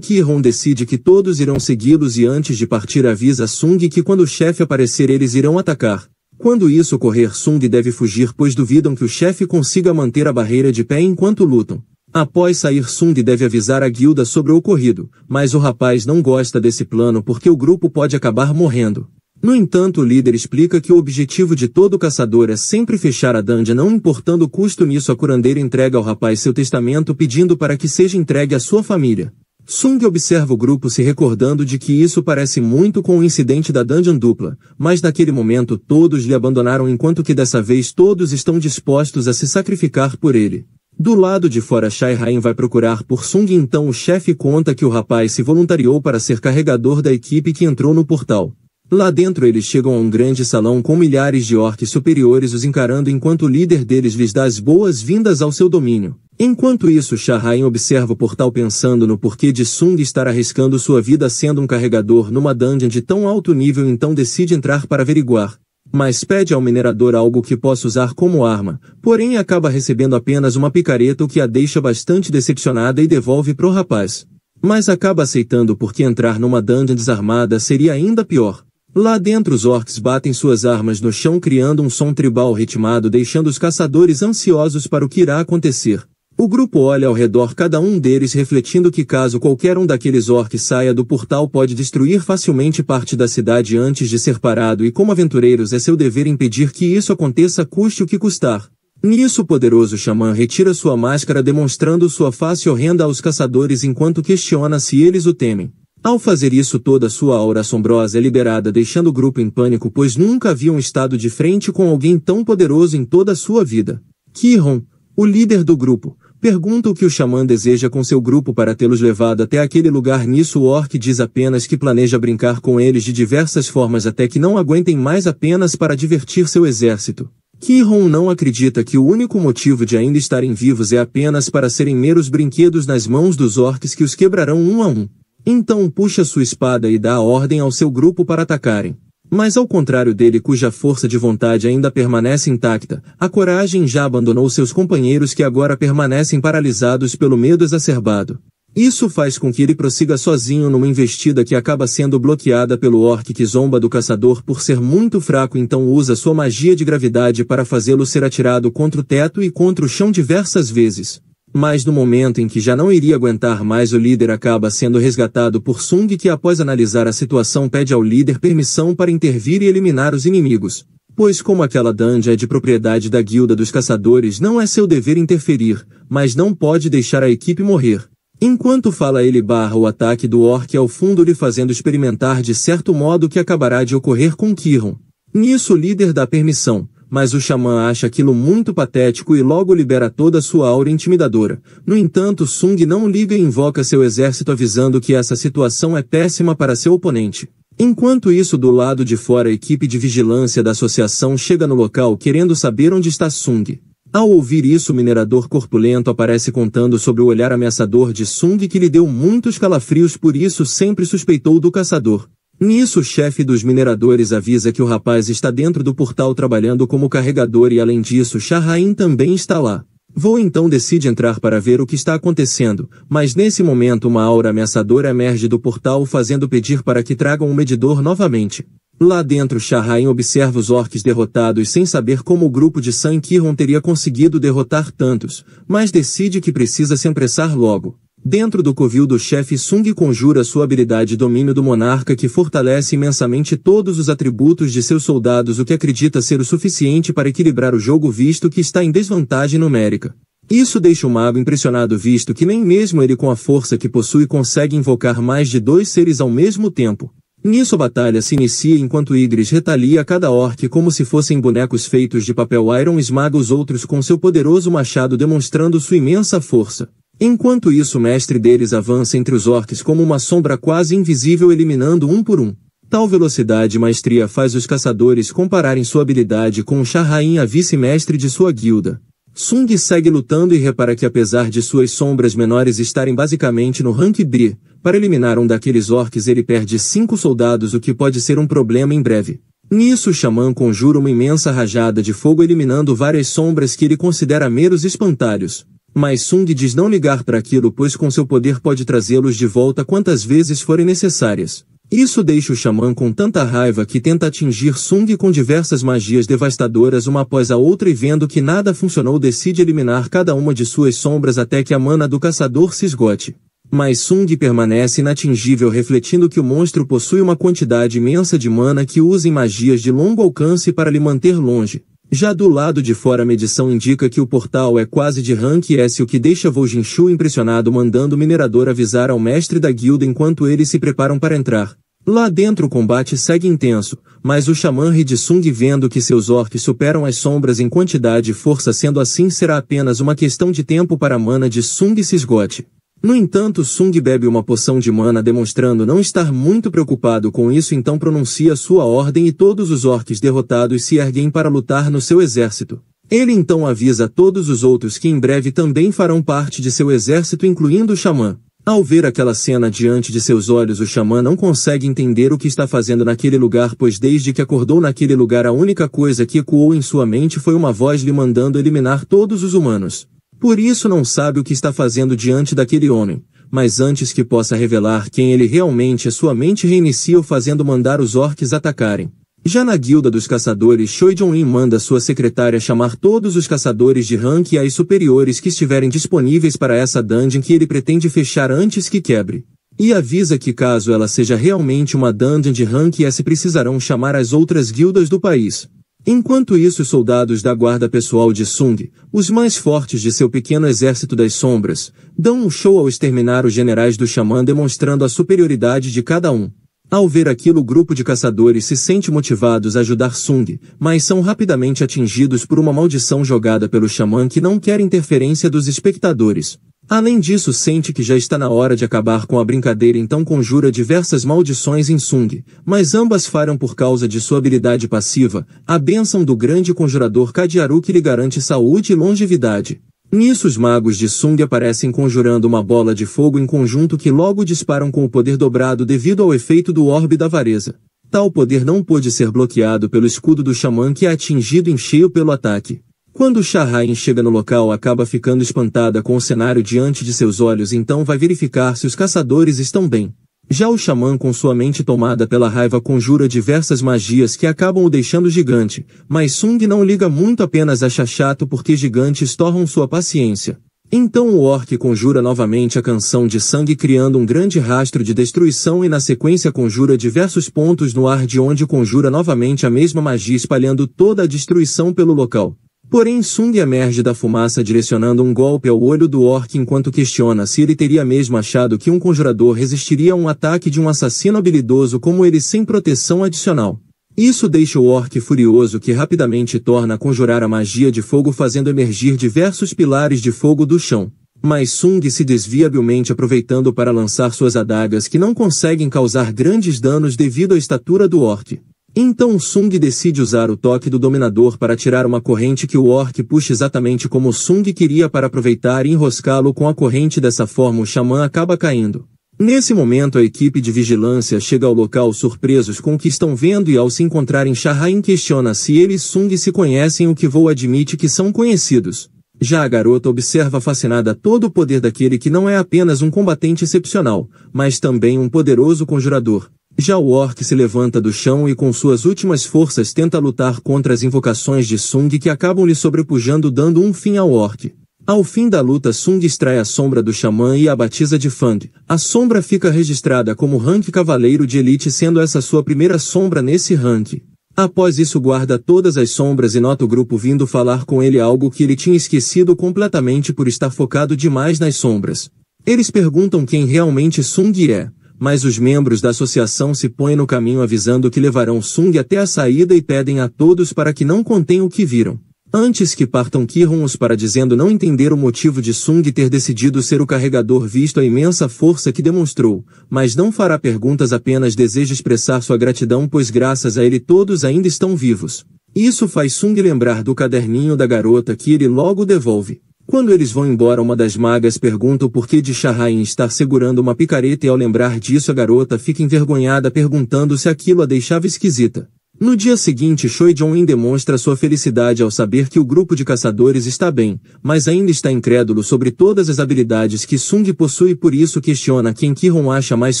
Kihon decide que todos irão segui-los e antes de partir avisa Sung que quando o chefe aparecer eles irão atacar. Quando isso ocorrer, Sung deve fugir pois duvidam que o chefe consiga manter a barreira de pé enquanto lutam. Após sair, Sung deve avisar a guilda sobre o ocorrido, mas o rapaz não gosta desse plano porque o grupo pode acabar morrendo. No entanto, o líder explica que o objetivo de todo caçador é sempre fechar a dungeon, não importando o custo. Nisso a curandeira entrega ao rapaz seu testamento pedindo para que seja entregue à sua família. Sung observa o grupo se recordando de que isso parece muito com o incidente da dungeon dupla, mas naquele momento todos lhe abandonaram enquanto que dessa vez todos estão dispostos a se sacrificar por ele. Do lado de fora, Shai Rain vai procurar por Sung, então o chefe conta que o rapaz se voluntariou para ser carregador da equipe que entrou no portal. Lá dentro eles chegam a um grande salão com milhares de orques superiores os encarando enquanto o líder deles lhes dá as boas-vindas ao seu domínio. Enquanto isso, Shai Rain observa o portal pensando no porquê de Sung estar arriscando sua vida sendo um carregador numa dungeon de tão alto nível, então decide entrar para averiguar. Mas pede ao minerador algo que possa usar como arma, porém acaba recebendo apenas uma picareta, o que a deixa bastante decepcionada e devolve pro rapaz. Mas acaba aceitando porque entrar numa dungeon desarmada seria ainda pior. Lá dentro os orcs batem suas armas no chão criando um som tribal ritmado deixando os caçadores ansiosos para o que irá acontecer. O grupo olha ao redor, cada um deles refletindo que caso qualquer um daqueles orcs saia do portal pode destruir facilmente parte da cidade antes de ser parado, e como aventureiros é seu dever impedir que isso aconteça custe o que custar. Nisso o poderoso xamã retira sua máscara demonstrando sua face horrenda aos caçadores enquanto questiona se eles o temem. Ao fazer isso toda sua aura assombrosa é liberada deixando o grupo em pânico pois nunca haviam estado de frente com alguém tão poderoso em toda a sua vida. Kihon, o líder do grupo, pergunta o que o xamã deseja com seu grupo para tê-los levado até aquele lugar. Nisso o orc diz apenas que planeja brincar com eles de diversas formas até que não aguentem mais, apenas para divertir seu exército. Kihon não acredita que o único motivo de ainda estarem vivos é apenas para serem meros brinquedos nas mãos dos orcs que os quebrarão um a um. Então puxa sua espada e dá a ordem ao seu grupo para atacarem. Mas ao contrário dele, cuja força de vontade ainda permanece intacta, a coragem já abandonou seus companheiros que agora permanecem paralisados pelo medo exacerbado. Isso faz com que ele prossiga sozinho numa investida que acaba sendo bloqueada pelo orc que zomba do caçador por ser muito fraco, então usa sua magia de gravidade para fazê-lo ser atirado contra o teto e contra o chão diversas vezes. Mas no momento em que já não iria aguentar mais, o líder acaba sendo resgatado por Sung, que após analisar a situação pede ao líder permissão para intervir e eliminar os inimigos. Pois como aquela dungeon é de propriedade da guilda dos caçadores, não é seu dever interferir, mas não pode deixar a equipe morrer. Enquanto fala ele barra o ataque do orc ao fundo lhe fazendo experimentar de certo modo o que acabará de ocorrer com Kihon. Nisso o líder dá permissão. Mas o xamã acha aquilo muito patético e logo libera toda a sua aura intimidadora. No entanto, Sung não liga e invoca seu exército avisando que essa situação é péssima para seu oponente. Enquanto isso, do lado de fora, a equipe de vigilância da associação chega no local querendo saber onde está Sung. Ao ouvir isso, o minerador corpulento aparece contando sobre o olhar ameaçador de Sung que lhe deu muitos calafrios, por isso sempre suspeitou do caçador. Nisso o chefe dos mineradores avisa que o rapaz está dentro do portal trabalhando como carregador e além disso Shai Rain também está lá. Vo então decide entrar para ver o que está acontecendo, mas nesse momento uma aura ameaçadora emerge do portal fazendo pedir para que tragam o medidor novamente. Lá dentro Shahrain observa os orques derrotados sem saber como o grupo de Sun Qihon teria conseguido derrotar tantos, mas decide que precisa se apressar logo. Dentro do covil do chefe Sung conjura sua habilidade domínio do monarca que fortalece imensamente todos os atributos de seus soldados, o que acredita ser o suficiente para equilibrar o jogo visto que está em desvantagem numérica. Isso deixa o mago impressionado visto que nem mesmo ele com a força que possui consegue invocar mais de 2 seres ao mesmo tempo. Nisso a batalha se inicia enquanto Idris retalia cada orc como se fossem bonecos feitos de papel iron, esmaga os outros com seu poderoso machado demonstrando sua imensa força. Enquanto isso o mestre deles avança entre os orcs como uma sombra quase invisível eliminando um por um. Tal velocidade e maestria faz os caçadores compararem sua habilidade com o Shahrain, a vice-mestre de sua guilda. Sung segue lutando e repara que apesar de suas sombras menores estarem basicamente no rank B, para eliminar um daqueles orcs ele perde 5 soldados, o que pode ser um problema em breve. Nisso o xamã conjura uma imensa rajada de fogo eliminando várias sombras que ele considera meros espantalhos. Mas Sung diz não ligar para aquilo pois com seu poder pode trazê-los de volta quantas vezes forem necessárias. Isso deixa o xamã com tanta raiva que tenta atingir Sung com diversas magias devastadoras uma após a outra e vendo que nada funcionou decide eliminar cada uma de suas sombras até que a mana do caçador se esgote. Mas Sung permanece inatingível refletindo que o monstro possui uma quantidade imensa de mana que usa em magias de longo alcance para lhe manter longe. Já do lado de fora a medição indica que o portal é quase de rank S, o que deixa Wu Jinshu impressionado mandando o minerador avisar ao mestre da guilda enquanto eles se preparam para entrar. Lá dentro o combate segue intenso, mas o xamã ri de Sung vendo que seus orcs superam as sombras em quantidade e força, sendo assim será apenas uma questão de tempo para a mana de Sung se esgote. No entanto Sung bebe uma poção de mana demonstrando não estar muito preocupado com isso, então pronuncia sua ordem e todos os orcs derrotados se erguem para lutar no seu exército. Ele então avisa a todos os outros que em breve também farão parte de seu exército incluindo o xamã. Ao ver aquela cena diante de seus olhos o xamã não consegue entender o que está fazendo naquele lugar pois desde que acordou naquele lugar a única coisa que ecoou em sua mente foi uma voz lhe mandando eliminar todos os humanos. Por isso não sabe o que está fazendo diante daquele homem, mas antes que possa revelar quem ele realmente é sua mente reinicia o fazendo mandar os orcs atacarem. Já na guilda dos caçadores Choi Jong-in manda sua secretária chamar todos os caçadores de rank A e superiores que estiverem disponíveis para essa dungeon que ele pretende fechar antes que quebre. E avisa que caso ela seja realmente uma dungeon de rank S precisarão chamar as outras guildas do país. Enquanto isso os soldados da guarda pessoal de Sung, os mais fortes de seu pequeno exército das sombras, dão um show ao exterminar os generais do xamã demonstrando a superioridade de cada um. Ao ver aquilo o grupo de caçadores se sente motivados a ajudar Sung, mas são rapidamente atingidos por uma maldição jogada pelo xamã que não quer interferência dos espectadores. Além disso sente que já está na hora de acabar com a brincadeira então conjura diversas maldições em Sung, mas ambas falham por causa de sua habilidade passiva, a bênção do grande conjurador Kadiaru que lhe garante saúde e longevidade. Nisso os magos de Sung aparecem conjurando uma bola de fogo em conjunto que logo disparam com o poder dobrado devido ao efeito do orbe da avareza. Tal poder não pôde ser bloqueado pelo escudo do xamã que é atingido em cheio pelo ataque. Quando Shahrain chega no local acaba ficando espantada com o cenário diante de seus olhos então vai verificar se os caçadores estão bem. Já o xamã com sua mente tomada pela raiva conjura diversas magias que acabam o deixando gigante, mas Sung não liga muito apenas acha chato porque gigantes torram sua paciência. Então o orc conjura novamente a canção de sangue criando um grande rastro de destruição e na sequência conjura diversos pontos no ar de onde conjura novamente a mesma magia espalhando toda a destruição pelo local. Porém Sung emerge da fumaça direcionando um golpe ao olho do orc enquanto questiona se ele teria mesmo achado que um conjurador resistiria a um ataque de um assassino habilidoso como ele sem proteção adicional. Isso deixa o orc furioso que rapidamente torna a conjurar a magia de fogo fazendo emergir diversos pilares de fogo do chão. Mas Sung se desvia habilmente aproveitando para lançar suas adagas que não conseguem causar grandes danos devido à estatura do orc. Então Sung decide usar o toque do dominador para tirar uma corrente que o orc puxa exatamente como Sung queria para aproveitar e enroscá-lo com a corrente dessa forma o xamã acaba caindo. Nesse momento a equipe de vigilância chega ao local surpresos com o que estão vendo e ao se encontrarem Shahrain questiona se ele e Sung se conhecem o que Wu admite que são conhecidos. Já a garota observa fascinada todo o poder daquele que não é apenas um combatente excepcional, mas também um poderoso conjurador. Já o orc se levanta do chão e com suas últimas forças tenta lutar contra as invocações de Sung que acabam lhe sobrepujando, dando um fim ao orc. Ao fim da luta, Sung extrai a sombra do xamã e a batiza de Fang. A sombra fica registrada como rank Cavaleiro de Elite, sendo essa sua primeira sombra nesse rank. Após isso, guarda todas as sombras e nota o grupo vindo falar com ele, algo que ele tinha esquecido completamente por estar focado demais nas sombras. Eles perguntam quem realmente Sung é, mas os membros da associação se põem no caminho avisando que levarão Sung até a saída e pedem a todos para que não contem o que viram. Antes que partam, Kirron os para dizendo não entender o motivo de Sung ter decidido ser o carregador visto a imensa força que demonstrou, mas não fará perguntas, apenas deseja expressar sua gratidão, pois graças a ele todos ainda estão vivos. Isso faz Sung lembrar do caderninho da garota que ele logo devolve. Quando eles vão embora, uma das magas pergunta o porquê de Shahrain estar segurando uma picareta e ao lembrar disso a garota fica envergonhada, perguntando se aquilo a deixava esquisita. No dia seguinte, Choi Jong-in demonstra sua felicidade ao saber que o grupo de caçadores está bem, mas ainda está incrédulo sobre todas as habilidades que Sung possui, por isso questiona quem Kirron acha mais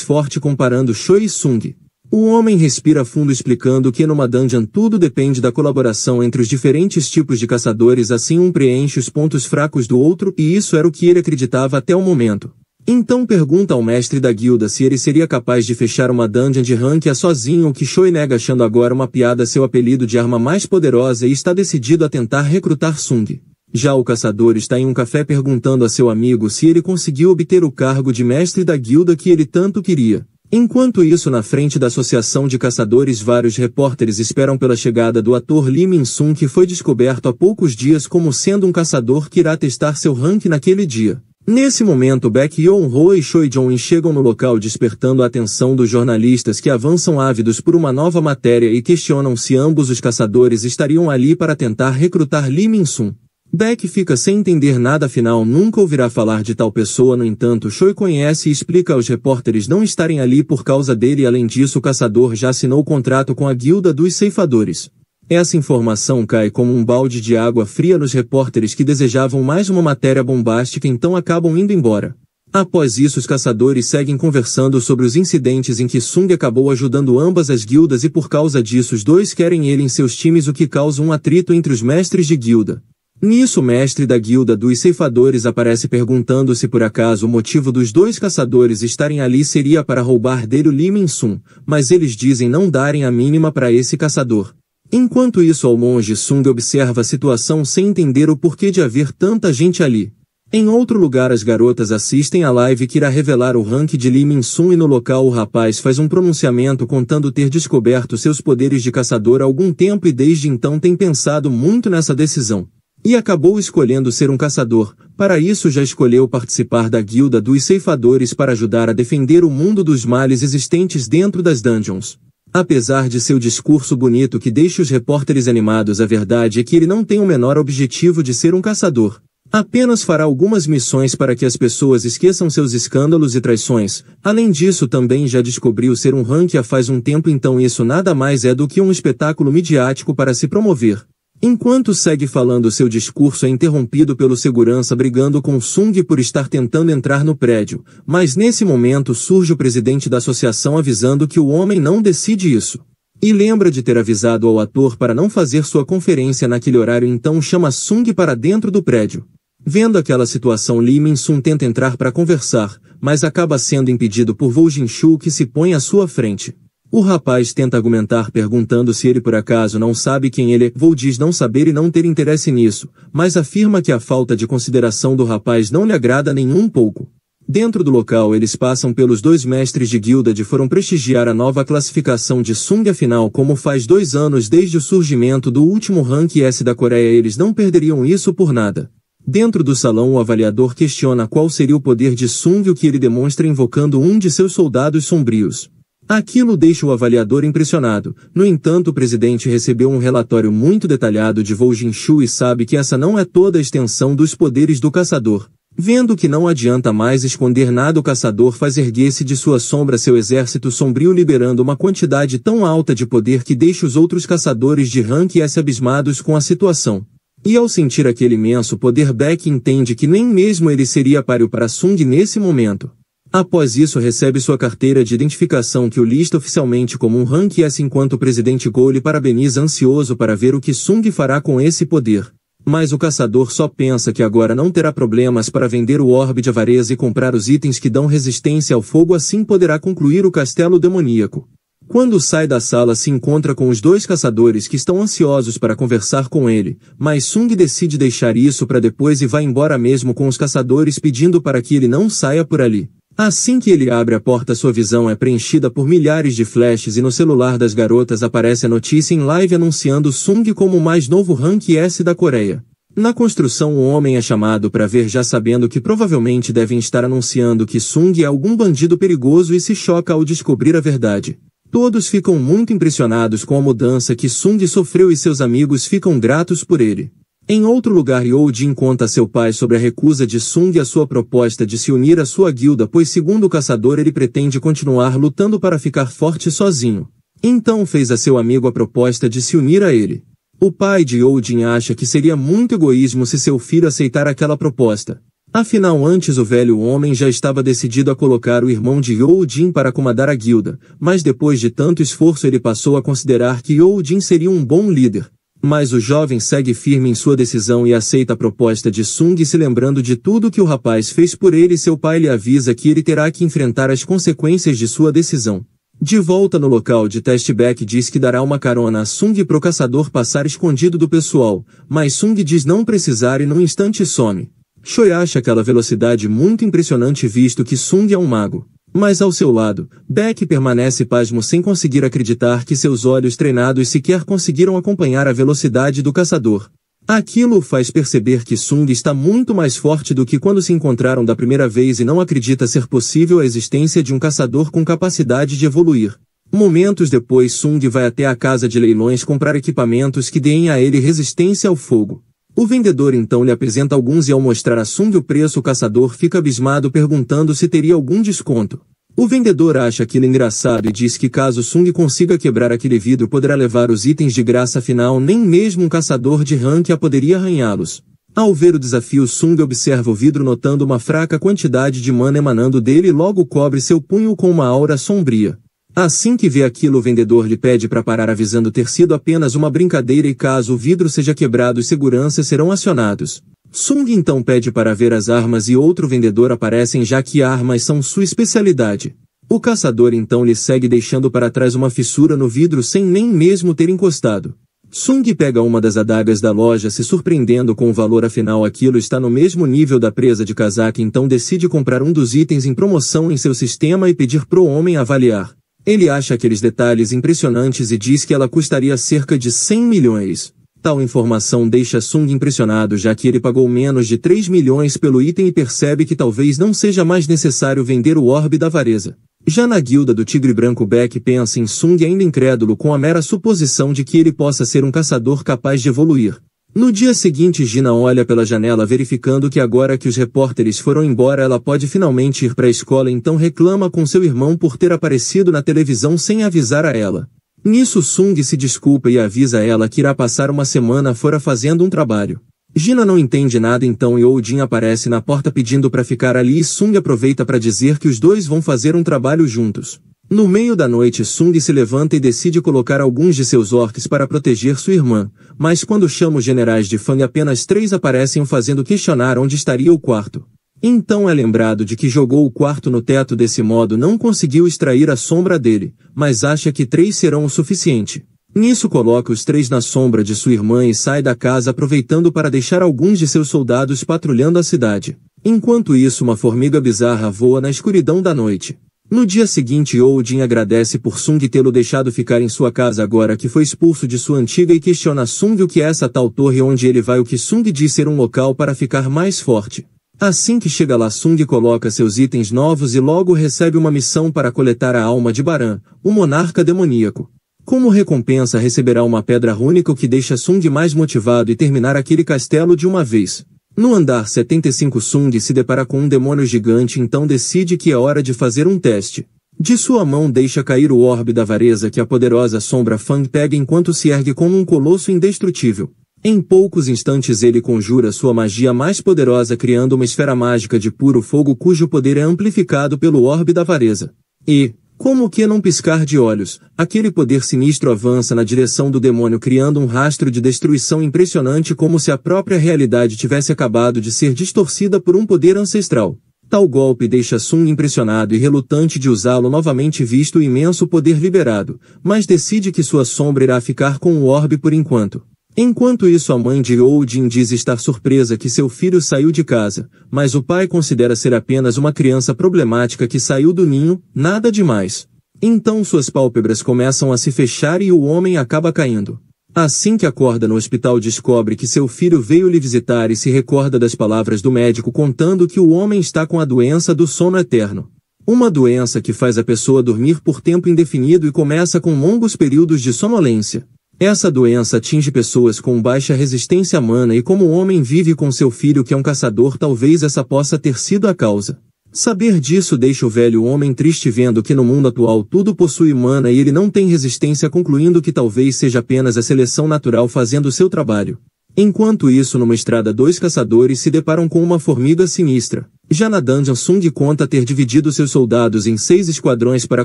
forte comparando Choi e Sung. O homem respira fundo explicando que numa dungeon tudo depende da colaboração entre os diferentes tipos de caçadores, assim um preenche os pontos fracos do outro, e isso era o que ele acreditava até o momento. Então pergunta ao mestre da guilda se ele seria capaz de fechar uma dungeon de rank A sozinho, o que Choi nega, achando agora uma piada seu apelido de arma mais poderosa, e está decidido a tentar recrutar Sung. Já o caçador está em um café perguntando a seu amigo se ele conseguiu obter o cargo de mestre da guilda que ele tanto queria. Enquanto isso, na frente da associação de caçadores, vários repórteres esperam pela chegada do ator Lee Min-sung, que foi descoberto há poucos dias como sendo um caçador que irá testar seu rank naquele dia. Nesse momento, Baek Yeon-ho e Choi Jong-in chegam no local, despertando a atenção dos jornalistas, que avançam ávidos por uma nova matéria e questionam se ambos os caçadores estariam ali para tentar recrutar Lee Min-sung. Baek fica sem entender nada, afinal nunca ouvirá falar de tal pessoa. No entanto, Choi conhece e explica aos repórteres não estarem ali por causa dele. Além disso, o caçador já assinou o contrato com a Guilda dos Ceifadores. Essa informação cai como um balde de água fria nos repórteres, que desejavam mais uma matéria bombástica, então acabam indo embora. Após isso, os caçadores seguem conversando sobre os incidentes em que Sung acabou ajudando ambas as guildas, e por causa disso os dois querem ele em seus times, o que causa um atrito entre os mestres de guilda. Nisso, o mestre da guilda dos ceifadores aparece perguntando se por acaso o motivo dos dois caçadores estarem ali seria para roubar dele o Lee Min-sung, mas eles dizem não darem a mínima para esse caçador. Enquanto isso, ao longe, Sung observa a situação sem entender o porquê de haver tanta gente ali. Em outro lugar, as garotas assistem à live que irá revelar o rank de Lee Min-sung, e no local o rapaz faz um pronunciamento contando ter descoberto seus poderes de caçador há algum tempo e desde então tem pensado muito nessa decisão. E acabou escolhendo ser um caçador. Para isso, já escolheu participar da guilda dos ceifadores para ajudar a defender o mundo dos males existentes dentro das dungeons. Apesar de seu discurso bonito que deixa os repórteres animados, a verdade é que ele não tem o menor objetivo de ser um caçador. Apenas fará algumas missões para que as pessoas esqueçam seus escândalos e traições. Além disso, também já descobriu ser um rank há faz um tempo, então isso nada mais é do que um espetáculo midiático para se promover. Enquanto segue falando, seu discurso é interrompido pelo segurança brigando com Sung por estar tentando entrar no prédio, mas nesse momento surge o presidente da associação avisando que o homem não decide isso. E lembra de ter avisado ao ator para não fazer sua conferência naquele horário, então chama Sung para dentro do prédio. Vendo aquela situação, Lee Min-sung tenta entrar para conversar, mas acaba sendo impedido por Vo Jinshu, que se põe à sua frente. O rapaz tenta argumentar perguntando se ele por acaso não sabe quem ele é. Vo diz não saber e não ter interesse nisso, mas afirma que a falta de consideração do rapaz não lhe agrada nem um pouco. Dentro do local, eles passam pelos dois mestres de guilda de foram prestigiar a nova classificação de Sung, afinal como faz 2 anos desde o surgimento do último rank S da Coreia, eles não perderiam isso por nada. Dentro do salão, o avaliador questiona qual seria o poder de Sung, o que ele demonstra invocando um de seus soldados sombrios. Aquilo deixa o avaliador impressionado. No entanto, o presidente recebeu um relatório muito detalhado de Vo Jinshu e sabe que essa não é toda a extensão dos poderes do caçador. Vendo que não adianta mais esconder nada, o caçador faz erguer-se de sua sombra seu exército sombrio, liberando uma quantidade tão alta de poder que deixa os outros caçadores de rank S abismados com a situação. E ao sentir aquele imenso poder, Baek entende que nem mesmo ele seria páreo para Sung nesse momento. Após isso recebe sua carteira de identificação que o lista oficialmente como um Rank S enquanto o presidente Go lhe parabeniza ansioso para ver o que Sung fará com esse poder. Mas o caçador só pensa que agora não terá problemas para vender o orbe de avareza e comprar os itens que dão resistência ao fogo, assim poderá concluir o castelo demoníaco. Quando sai da sala se encontra com os dois caçadores que estão ansiosos para conversar com ele, mas Sung decide deixar isso para depois e vai embora mesmo com os caçadores pedindo para que ele não saia por ali. Assim que ele abre a porta sua visão é preenchida por milhares de flashes e no celular das garotas aparece a notícia em live anunciando Sung como o mais novo Rank S da Coreia. Na construção o homem é chamado para ver já sabendo que provavelmente devem estar anunciando que Sung é algum bandido perigoso e se choca ao descobrir a verdade. Todos ficam muito impressionados com a mudança que Sung sofreu e seus amigos ficam gratos por ele. Em outro lugar, Yoo-jin conta a seu pai sobre a recusa de Sung e a sua proposta de se unir à sua guilda, pois segundo o caçador ele pretende continuar lutando para ficar forte sozinho. Então fez a seu amigo a proposta de se unir a ele. O pai de Yoo-jin acha que seria muito egoísmo se seu filho aceitar aquela proposta. Afinal, antes o velho homem já estava decidido a colocar o irmão de Yoo-jin para comandar a guilda, mas depois de tanto esforço ele passou a considerar que Yoo-jin seria um bom líder. Mas o jovem segue firme em sua decisão e aceita a proposta de Sung, se lembrando de tudo que o rapaz fez por ele. Seu pai lhe avisa que ele terá que enfrentar as consequências de sua decisão. De volta no local de teste, Beck diz que dará uma carona a Sung pro caçador passar escondido do pessoal, mas Sung diz não precisar e num instante some. Choi acha aquela velocidade muito impressionante visto que Sung é um mago. Mas ao seu lado, Beck permanece pasmo sem conseguir acreditar que seus olhos treinados sequer conseguiram acompanhar a velocidade do caçador. Aquilo o faz perceber que Sung está muito mais forte do que quando se encontraram da primeira vez e não acredita ser possível a existência de um caçador com capacidade de evoluir. Momentos depois Sung vai até a casa de leilões comprar equipamentos que deem a ele resistência ao fogo. O vendedor então lhe apresenta alguns e ao mostrar a Sung o preço o caçador fica abismado perguntando se teria algum desconto. O vendedor acha aquilo engraçado e diz que caso Sung consiga quebrar aquele vidro poderá levar os itens de graça, afinal nem mesmo um caçador de rank a poderia arranhá-los. Ao ver o desafio Sung observa o vidro notando uma fraca quantidade de mana emanando dele e logo cobre seu punho com uma aura sombria. Assim que vê aquilo o vendedor lhe pede para parar avisando ter sido apenas uma brincadeira e caso o vidro seja quebrado os seguranças serão acionados. Sung então pede para ver as armas e outro vendedor aparecem já que armas são sua especialidade. O caçador então lhe segue deixando para trás uma fissura no vidro sem nem mesmo ter encostado. Sung pega uma das adagas da loja se surpreendendo com o valor, afinal aquilo está no mesmo nível da presa de casaca, então decide comprar um dos itens em promoção em seu sistema e pedir pro homem avaliar. Ele acha aqueles detalhes impressionantes e diz que ela custaria cerca de 100 milhões. Tal informação deixa Sung impressionado já que ele pagou menos de 3 milhões pelo item e percebe que talvez não seja mais necessário vender o orbe da avareza. Já na guilda do Tigre Branco, Beck pensa em Sung ainda incrédulo com a mera suposição de que ele possa ser um caçador capaz de evoluir. No dia seguinte Gina olha pela janela verificando que agora que os repórteres foram embora ela pode finalmente ir para a escola, então reclama com seu irmão por ter aparecido na televisão sem avisar a ela. Nisso Sung se desculpa e avisa a ela que irá passar uma semana fora fazendo um trabalho. Gina não entende nada, então Yoo-jin aparece na porta pedindo para ficar ali e Sung aproveita para dizer que os dois vão fazer um trabalho juntos. No meio da noite Sung se levanta e decide colocar alguns de seus orcs para proteger sua irmã, mas quando chama os generais de Fang apenas 3 aparecem o fazendo questionar onde estaria o quarto. Então é lembrado de que jogou o quarto no teto, desse modo não conseguiu extrair a sombra dele, mas acha que 3 serão o suficiente. Nisso coloca os 3 na sombra de sua irmã e sai da casa aproveitando para deixar alguns de seus soldados patrulhando a cidade. Enquanto isso uma formiga bizarra voa na escuridão da noite. No dia seguinte Yoo-jin agradece por Sung tê-lo deixado ficar em sua casa agora que foi expulso de sua antiga e questiona Sung o que é essa tal torre onde ele vai, o que Sung diz ser um local para ficar mais forte. Assim que chega lá Sung coloca seus itens novos e logo recebe uma missão para coletar a alma de Baran, o monarca demoníaco. Como recompensa receberá uma pedra rúnica, o que deixa Sung mais motivado e terminar aquele castelo de uma vez. No andar 75 Sung se depara com um demônio gigante, então decide que é hora de fazer um teste. De sua mão deixa cair o orbe da avareza que a poderosa sombra Fang pega enquanto se ergue como um colosso indestrutível. Em poucos instantes ele conjura sua magia mais poderosa criando uma esfera mágica de puro fogo cujo poder é amplificado pelo orbe da avareza. E, como que num piscar de olhos, aquele poder sinistro avança na direção do demônio criando um rastro de destruição impressionante como se a própria realidade tivesse acabado de ser distorcida por um poder ancestral. Tal golpe deixa Sung impressionado e relutante de usá-lo novamente visto o imenso poder liberado, mas decide que sua sombra irá ficar com o orbe por enquanto. Enquanto isso a mãe de Odin diz estar surpresa que seu filho saiu de casa, mas o pai considera ser apenas uma criança problemática que saiu do ninho, nada demais. Então suas pálpebras começam a se fechar e o homem acaba caindo. Assim que acorda no hospital descobre que seu filho veio lhe visitar e se recorda das palavras do médico contando que o homem está com a doença do sono eterno. Uma doença que faz a pessoa dormir por tempo indefinido e começa com longos períodos de sonolência. Essa doença atinge pessoas com baixa resistência mana e como o homem vive com seu filho que é um caçador talvez essa possa ter sido a causa. Saber disso deixa o velho homem triste vendo que no mundo atual tudo possui mana e ele não tem resistência concluindo que talvez seja apenas a seleção natural fazendo seu trabalho. Enquanto isso numa estrada dois caçadores se deparam com uma formiga sinistra. Já na dungeon Sung conta ter dividido seus soldados em 6 esquadrões para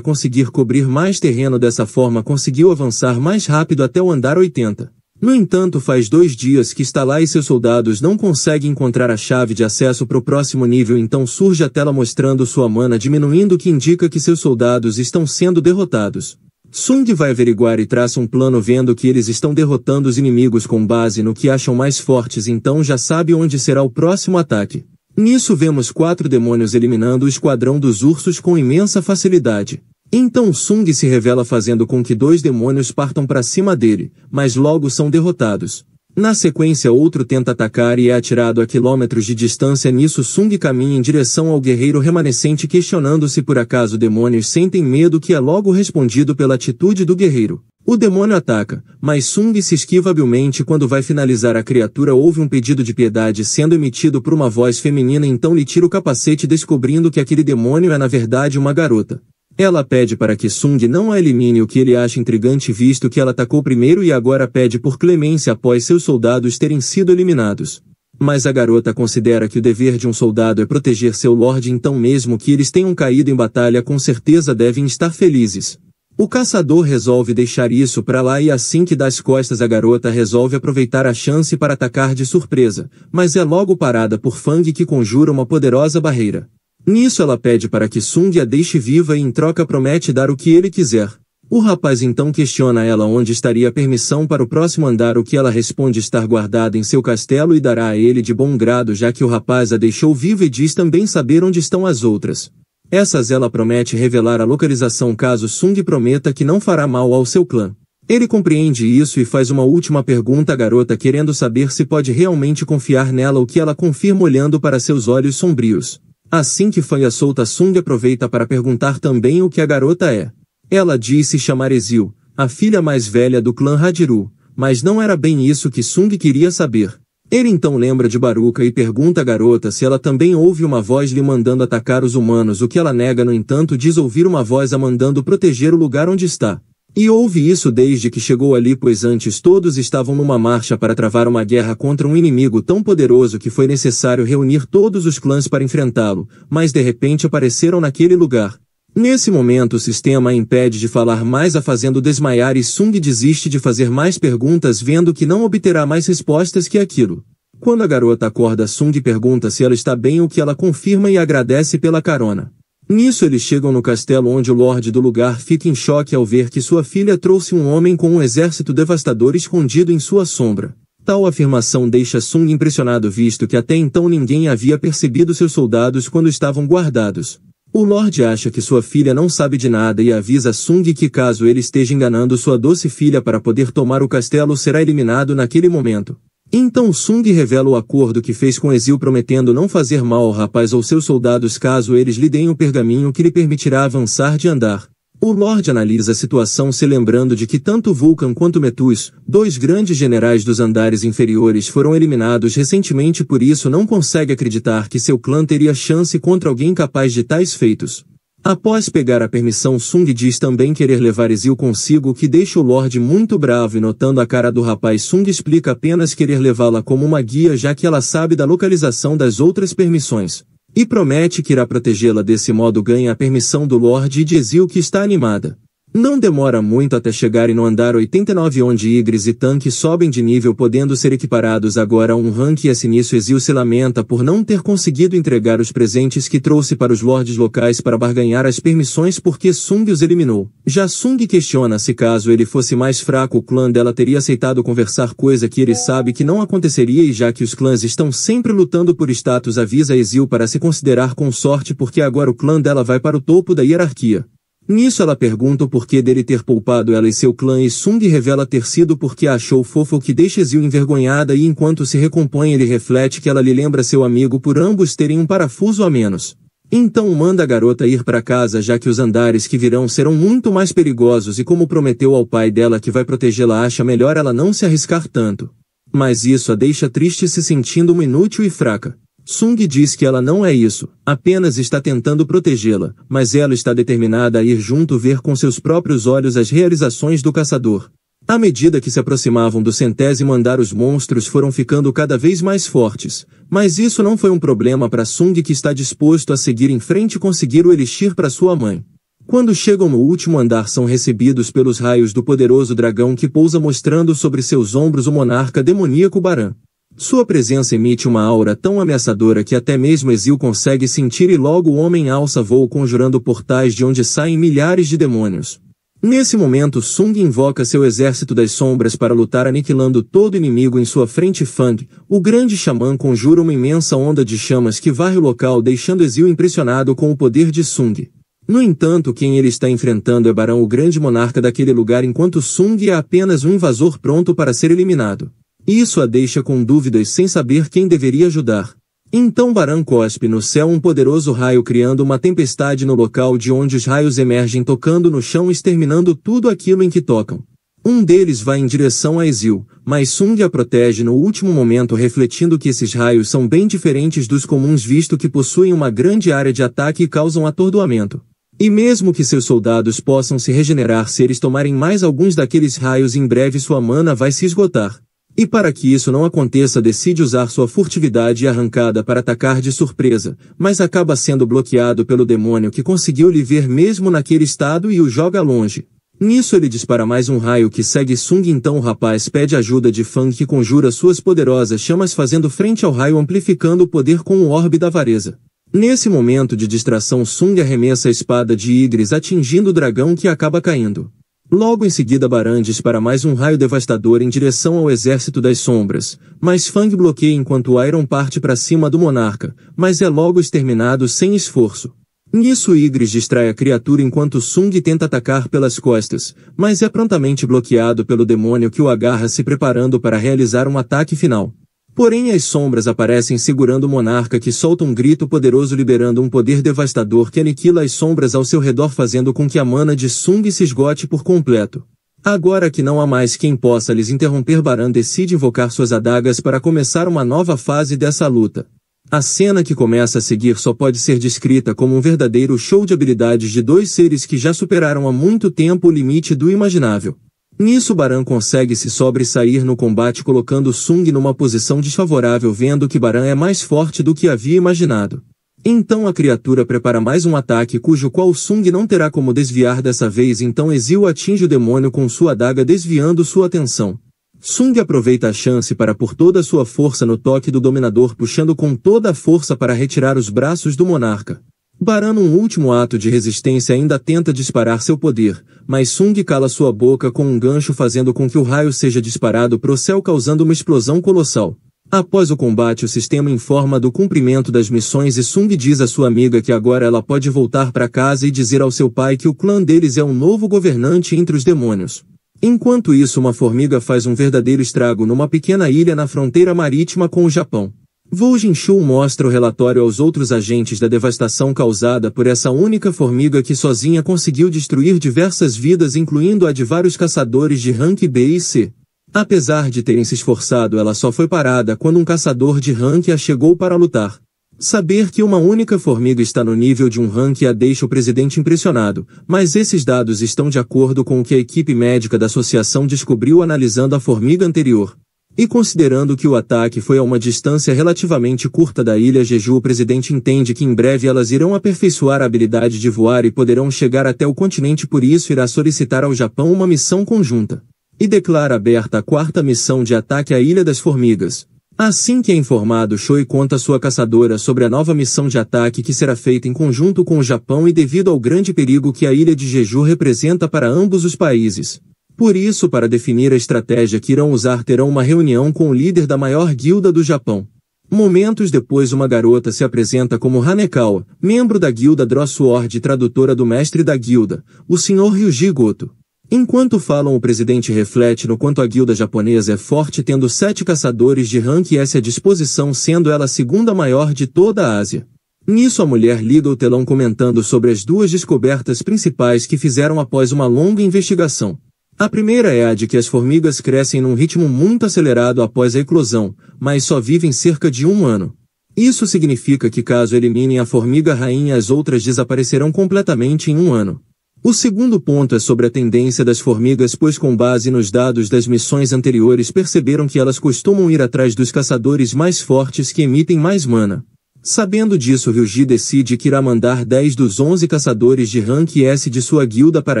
conseguir cobrir mais terreno dessa forma conseguiu avançar mais rápido até o andar 80. No entanto faz 2 dias que está lá e seus soldados não conseguem encontrar a chave de acesso para o próximo nível então surge a tela mostrando sua mana diminuindo o que indica que seus soldados estão sendo derrotados. Sung vai averiguar e traça um plano vendo que eles estão derrotando os inimigos com base no que acham mais fortes então já sabe onde será o próximo ataque. Nisso vemos 4 demônios eliminando o esquadrão dos ursos com imensa facilidade. Então Sung se revela fazendo com que 2 demônios partam para cima dele, mas logo são derrotados. Na sequência outro tenta atacar e é atirado a quilômetros de distância nisso Sung caminha em direção ao guerreiro remanescente questionando se por acaso demônios sentem medo que é logo respondido pela atitude do guerreiro. O demônio ataca, mas Sung se esquiva habilmente quando vai finalizar a criatura ouve um pedido de piedade sendo emitido por uma voz feminina então lhe tira o capacete descobrindo que aquele demônio é na verdade uma garota. Ela pede para que Sung não a elimine o que ele acha intrigante visto que ela atacou primeiro e agora pede por clemência após seus soldados terem sido eliminados. Mas a garota considera que o dever de um soldado é proteger seu lorde então mesmo que eles tenham caído em batalha com certeza devem estar felizes. O caçador resolve deixar isso para lá e assim que dá as costas a garota resolve aproveitar a chance para atacar de surpresa, mas é logo parada por Fang que conjura uma poderosa barreira. Nisso ela pede para que Sung a deixe viva e em troca promete dar o que ele quiser. O rapaz então questiona ela onde estaria a permissão para o próximo andar o que ela responde estar guardada em seu castelo e dará a ele de bom grado já que o rapaz a deixou viva e diz também saber onde estão as outras. Essas ela promete revelar a localização caso Sung prometa que não fará mal ao seu clã. Ele compreende isso e faz uma última pergunta à garota querendo saber se pode realmente confiar nela o que ela confirma olhando para seus olhos sombrios. Assim que Fang a solta Sung aproveita para perguntar também o que a garota é. Ela diz se chamar Ezil, a filha mais velha do clã Hadiru, mas não era bem isso que Sung queria saber. Ele então lembra de Baruka e pergunta à garota se ela também ouve uma voz lhe mandando atacar os humanos o que ela nega no entanto diz ouvir uma voz a mandando proteger o lugar onde está. E ouve isso desde que chegou ali pois antes todos estavam numa marcha para travar uma guerra contra um inimigo tão poderoso que foi necessário reunir todos os clãs para enfrentá-lo, mas de repente apareceram naquele lugar. Nesse momento o sistema a impede de falar mais a fazendo desmaiar e Sung desiste de fazer mais perguntas vendo que não obterá mais respostas que aquilo. Quando a garota acorda Sung pergunta se ela está bem o que ela confirma e agradece pela carona. Nisso eles chegam no castelo onde o lorde do lugar fica em choque ao ver que sua filha trouxe um homem com um exército devastador escondido em sua sombra. Tal afirmação deixa Sung impressionado visto que até então ninguém havia percebido seus soldados quando estavam guardados. O lorde acha que sua filha não sabe de nada e avisa Sung que caso ele esteja enganando sua doce filha para poder tomar o castelo será eliminado naquele momento. Então Sung revela o acordo que fez com Ezil prometendo não fazer mal ao rapaz ou seus soldados caso eles lhe deem o pergaminho que lhe permitirá avançar de andar. O Lorde analisa a situação se lembrando de que tanto Vulcan quanto Metus, 2 grandes generais dos andares inferiores foram eliminados recentemente por isso não consegue acreditar que seu clã teria chance contra alguém capaz de tais feitos. Após pegar a permissão, Sung diz também querer levar Ezio consigo, o que deixa o Lorde muito bravo, e notando a cara do rapaz, Sung explica apenas querer levá-la como uma guia, já que ela sabe da localização das outras permissões. E promete que irá protegê-la. Desse modo ganha a permissão do Lorde e de Ezio, que está animada. Não demora muito até chegarem no andar 89, onde Igris e Tanque sobem de nível, podendo ser equiparados agora a um rank. E nisso Ezio se lamenta por não ter conseguido entregar os presentes que trouxe para os lordes locais para barganhar as permissões, porque Sung os eliminou. Já Sung questiona se caso ele fosse mais fraco o clã dela teria aceitado conversar, coisa que ele sabe que não aconteceria, e já que os clãs estão sempre lutando por status, avisa Ezio para se considerar com sorte, porque agora o clã dela vai para o topo da hierarquia. Nisso ela pergunta o porquê dele ter poupado ela e seu clã, e Sung revela ter sido porque a achou fofa, o que deixa Ezio envergonhada, e enquanto se recompõe ele reflete que ela lhe lembra seu amigo por ambos terem um parafuso a menos. Então manda a garota ir para casa, já que os andares que virão serão muito mais perigosos, e como prometeu ao pai dela que vai protegê-la, acha melhor ela não se arriscar tanto. Mas isso a deixa triste, se sentindo uma inútil e fraca. Sung diz que ela não é isso, apenas está tentando protegê-la, mas ela está determinada a ir junto ver com seus próprios olhos as realizações do caçador. À medida que se aproximavam do 100º andar, os monstros foram ficando cada vez mais fortes, mas isso não foi um problema para Sung, que está disposto a seguir em frente e conseguir o elixir para sua mãe. Quando chegam no último andar, são recebidos pelos raios do poderoso dragão que pousa, mostrando sobre seus ombros o monarca demoníaco Baran. Sua presença emite uma aura tão ameaçadora que até mesmo Ezio consegue sentir, e logo o homem alça voo, conjurando portais de onde saem milhares de demônios. Nesse momento, Sung invoca seu exército das sombras para lutar, aniquilando todo inimigo em sua frente. Fang, o grande xamã, conjura uma imensa onda de chamas que varre o local, deixando Ezio impressionado com o poder de Sung. No entanto, quem ele está enfrentando é Baran, o grande monarca daquele lugar, enquanto Sung é apenas um invasor pronto para ser eliminado. Isso a deixa com dúvidas, sem saber quem deveria ajudar. Então Baran cospe no céu um poderoso raio, criando uma tempestade no local, de onde os raios emergem, tocando no chão, exterminando tudo aquilo em que tocam. Um deles vai em direção a Ezio, mas Sung a protege no último momento, refletindo que esses raios são bem diferentes dos comuns, visto que possuem uma grande área de ataque e causam atordoamento. E mesmo que seus soldados possam se regenerar se eles tomarem mais alguns daqueles raios, em breve sua mana vai se esgotar. E para que isso não aconteça, decide usar sua furtividade e arrancada para atacar de surpresa, mas acaba sendo bloqueado pelo demônio, que conseguiu lhe ver mesmo naquele estado e o joga longe. Nisso ele dispara mais um raio que segue Sung, então o rapaz pede ajuda de Fang, que conjura suas poderosas chamas fazendo frente ao raio, amplificando o poder com o orbe da avareza. Nesse momento de distração, Sung arremessa a espada de Igris, atingindo o dragão, que acaba caindo. Logo em seguida, Baran dispara mais um raio devastador em direção ao exército das sombras, mas Fang bloqueia enquanto Iron parte para cima do monarca, mas é logo exterminado sem esforço. Nisso Igris distrai a criatura enquanto Sung tenta atacar pelas costas, mas é prontamente bloqueado pelo demônio, que o agarra, se preparando para realizar um ataque final. Porém as sombras aparecem segurando o monarca, que solta um grito poderoso, liberando um poder devastador que aniquila as sombras ao seu redor, fazendo com que a mana de Sung se esgote por completo. Agora que não há mais quem possa lhes interromper, Baran decide invocar suas adagas para começar uma nova fase dessa luta. A cena que começa a seguir só pode ser descrita como um verdadeiro show de habilidades de dois seres que já superaram há muito tempo o limite do imaginável. Nisso Baran consegue se sobressair no combate, colocando Sung numa posição desfavorável, vendo que Baran é mais forte do que havia imaginado. Então a criatura prepara mais um ataque, cujo qual Sung não terá como desviar dessa vez, então Ezio atinge o demônio com sua adaga, desviando sua atenção. Sung aproveita a chance para pôr toda a sua força no toque do dominador, puxando com toda a força para retirar os braços do monarca. Baran, num último ato de resistência, ainda tenta disparar seu poder, mas Sung cala sua boca com um gancho, fazendo com que o raio seja disparado pro céu, causando uma explosão colossal. Após o combate, o sistema informa do cumprimento das missões e Sung diz à sua amiga que agora ela pode voltar para casa e dizer ao seu pai que o clã deles é um novo governante entre os demônios. Enquanto isso, uma formiga faz um verdadeiro estrago numa pequena ilha na fronteira marítima com o Japão. Wu Jinshu mostra o relatório aos outros agentes da devastação causada por essa única formiga, que sozinha conseguiu destruir diversas vidas, incluindo a de vários caçadores de rank B e C. Apesar de terem se esforçado, ela só foi parada quando um caçador de rank A chegou para lutar. Saber que uma única formiga está no nível de um rank A deixa o presidente impressionado, mas esses dados estão de acordo com o que a equipe médica da associação descobriu analisando a formiga anterior. E considerando que o ataque foi a uma distância relativamente curta da ilha Jeju, o presidente entende que em breve elas irão aperfeiçoar a habilidade de voar e poderão chegar até o continente, por isso irá solicitar ao Japão uma missão conjunta. E declara aberta a 4ª missão de ataque à Ilha das Formigas. Assim que é informado, Choi conta à sua caçadora sobre a nova missão de ataque que será feita em conjunto com o Japão e devido ao grande perigo que a ilha de Jeju representa para ambos os países. Por isso, para definir a estratégia que irão usar, terão uma reunião com o líder da maior guilda do Japão. Momentos depois, uma garota se apresenta como Hanekawa, membro da guilda Drosword e tradutora do mestre da guilda, o Sr. Ryuji Goto. Enquanto falam, o presidente reflete no quanto a guilda japonesa é forte, tendo 7 caçadores de rank S à disposição, sendo ela a 2ª maior de toda a Ásia. Nisso, a mulher liga o telão comentando sobre as 2 descobertas principais que fizeram após uma longa investigação. A primeira é a de que as formigas crescem num ritmo muito acelerado após a eclosão, mas só vivem cerca de 1 ano. Isso significa que caso eliminem a formiga rainha, as outras desaparecerão completamente em 1 ano. O segundo ponto é sobre a tendência das formigas, pois com base nos dados das missões anteriores perceberam que elas costumam ir atrás dos caçadores mais fortes que emitem mais mana. Sabendo disso, Ryuji decide que irá mandar 10 dos 11 caçadores de rank S de sua guilda para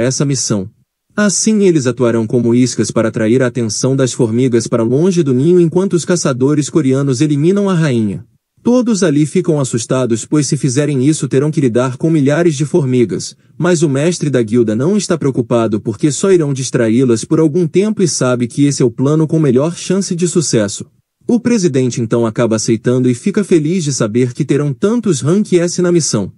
essa missão. Assim eles atuarão como iscas para atrair a atenção das formigas para longe do ninho enquanto os caçadores coreanos eliminam a rainha. Todos ali ficam assustados, pois se fizerem isso terão que lidar com milhares de formigas, mas o mestre da guilda não está preocupado porque só irão distraí-las por algum tempo e sabe que esse é o plano com melhor chance de sucesso. O presidente então acaba aceitando e fica feliz de saber que terão tantos rank S na missão.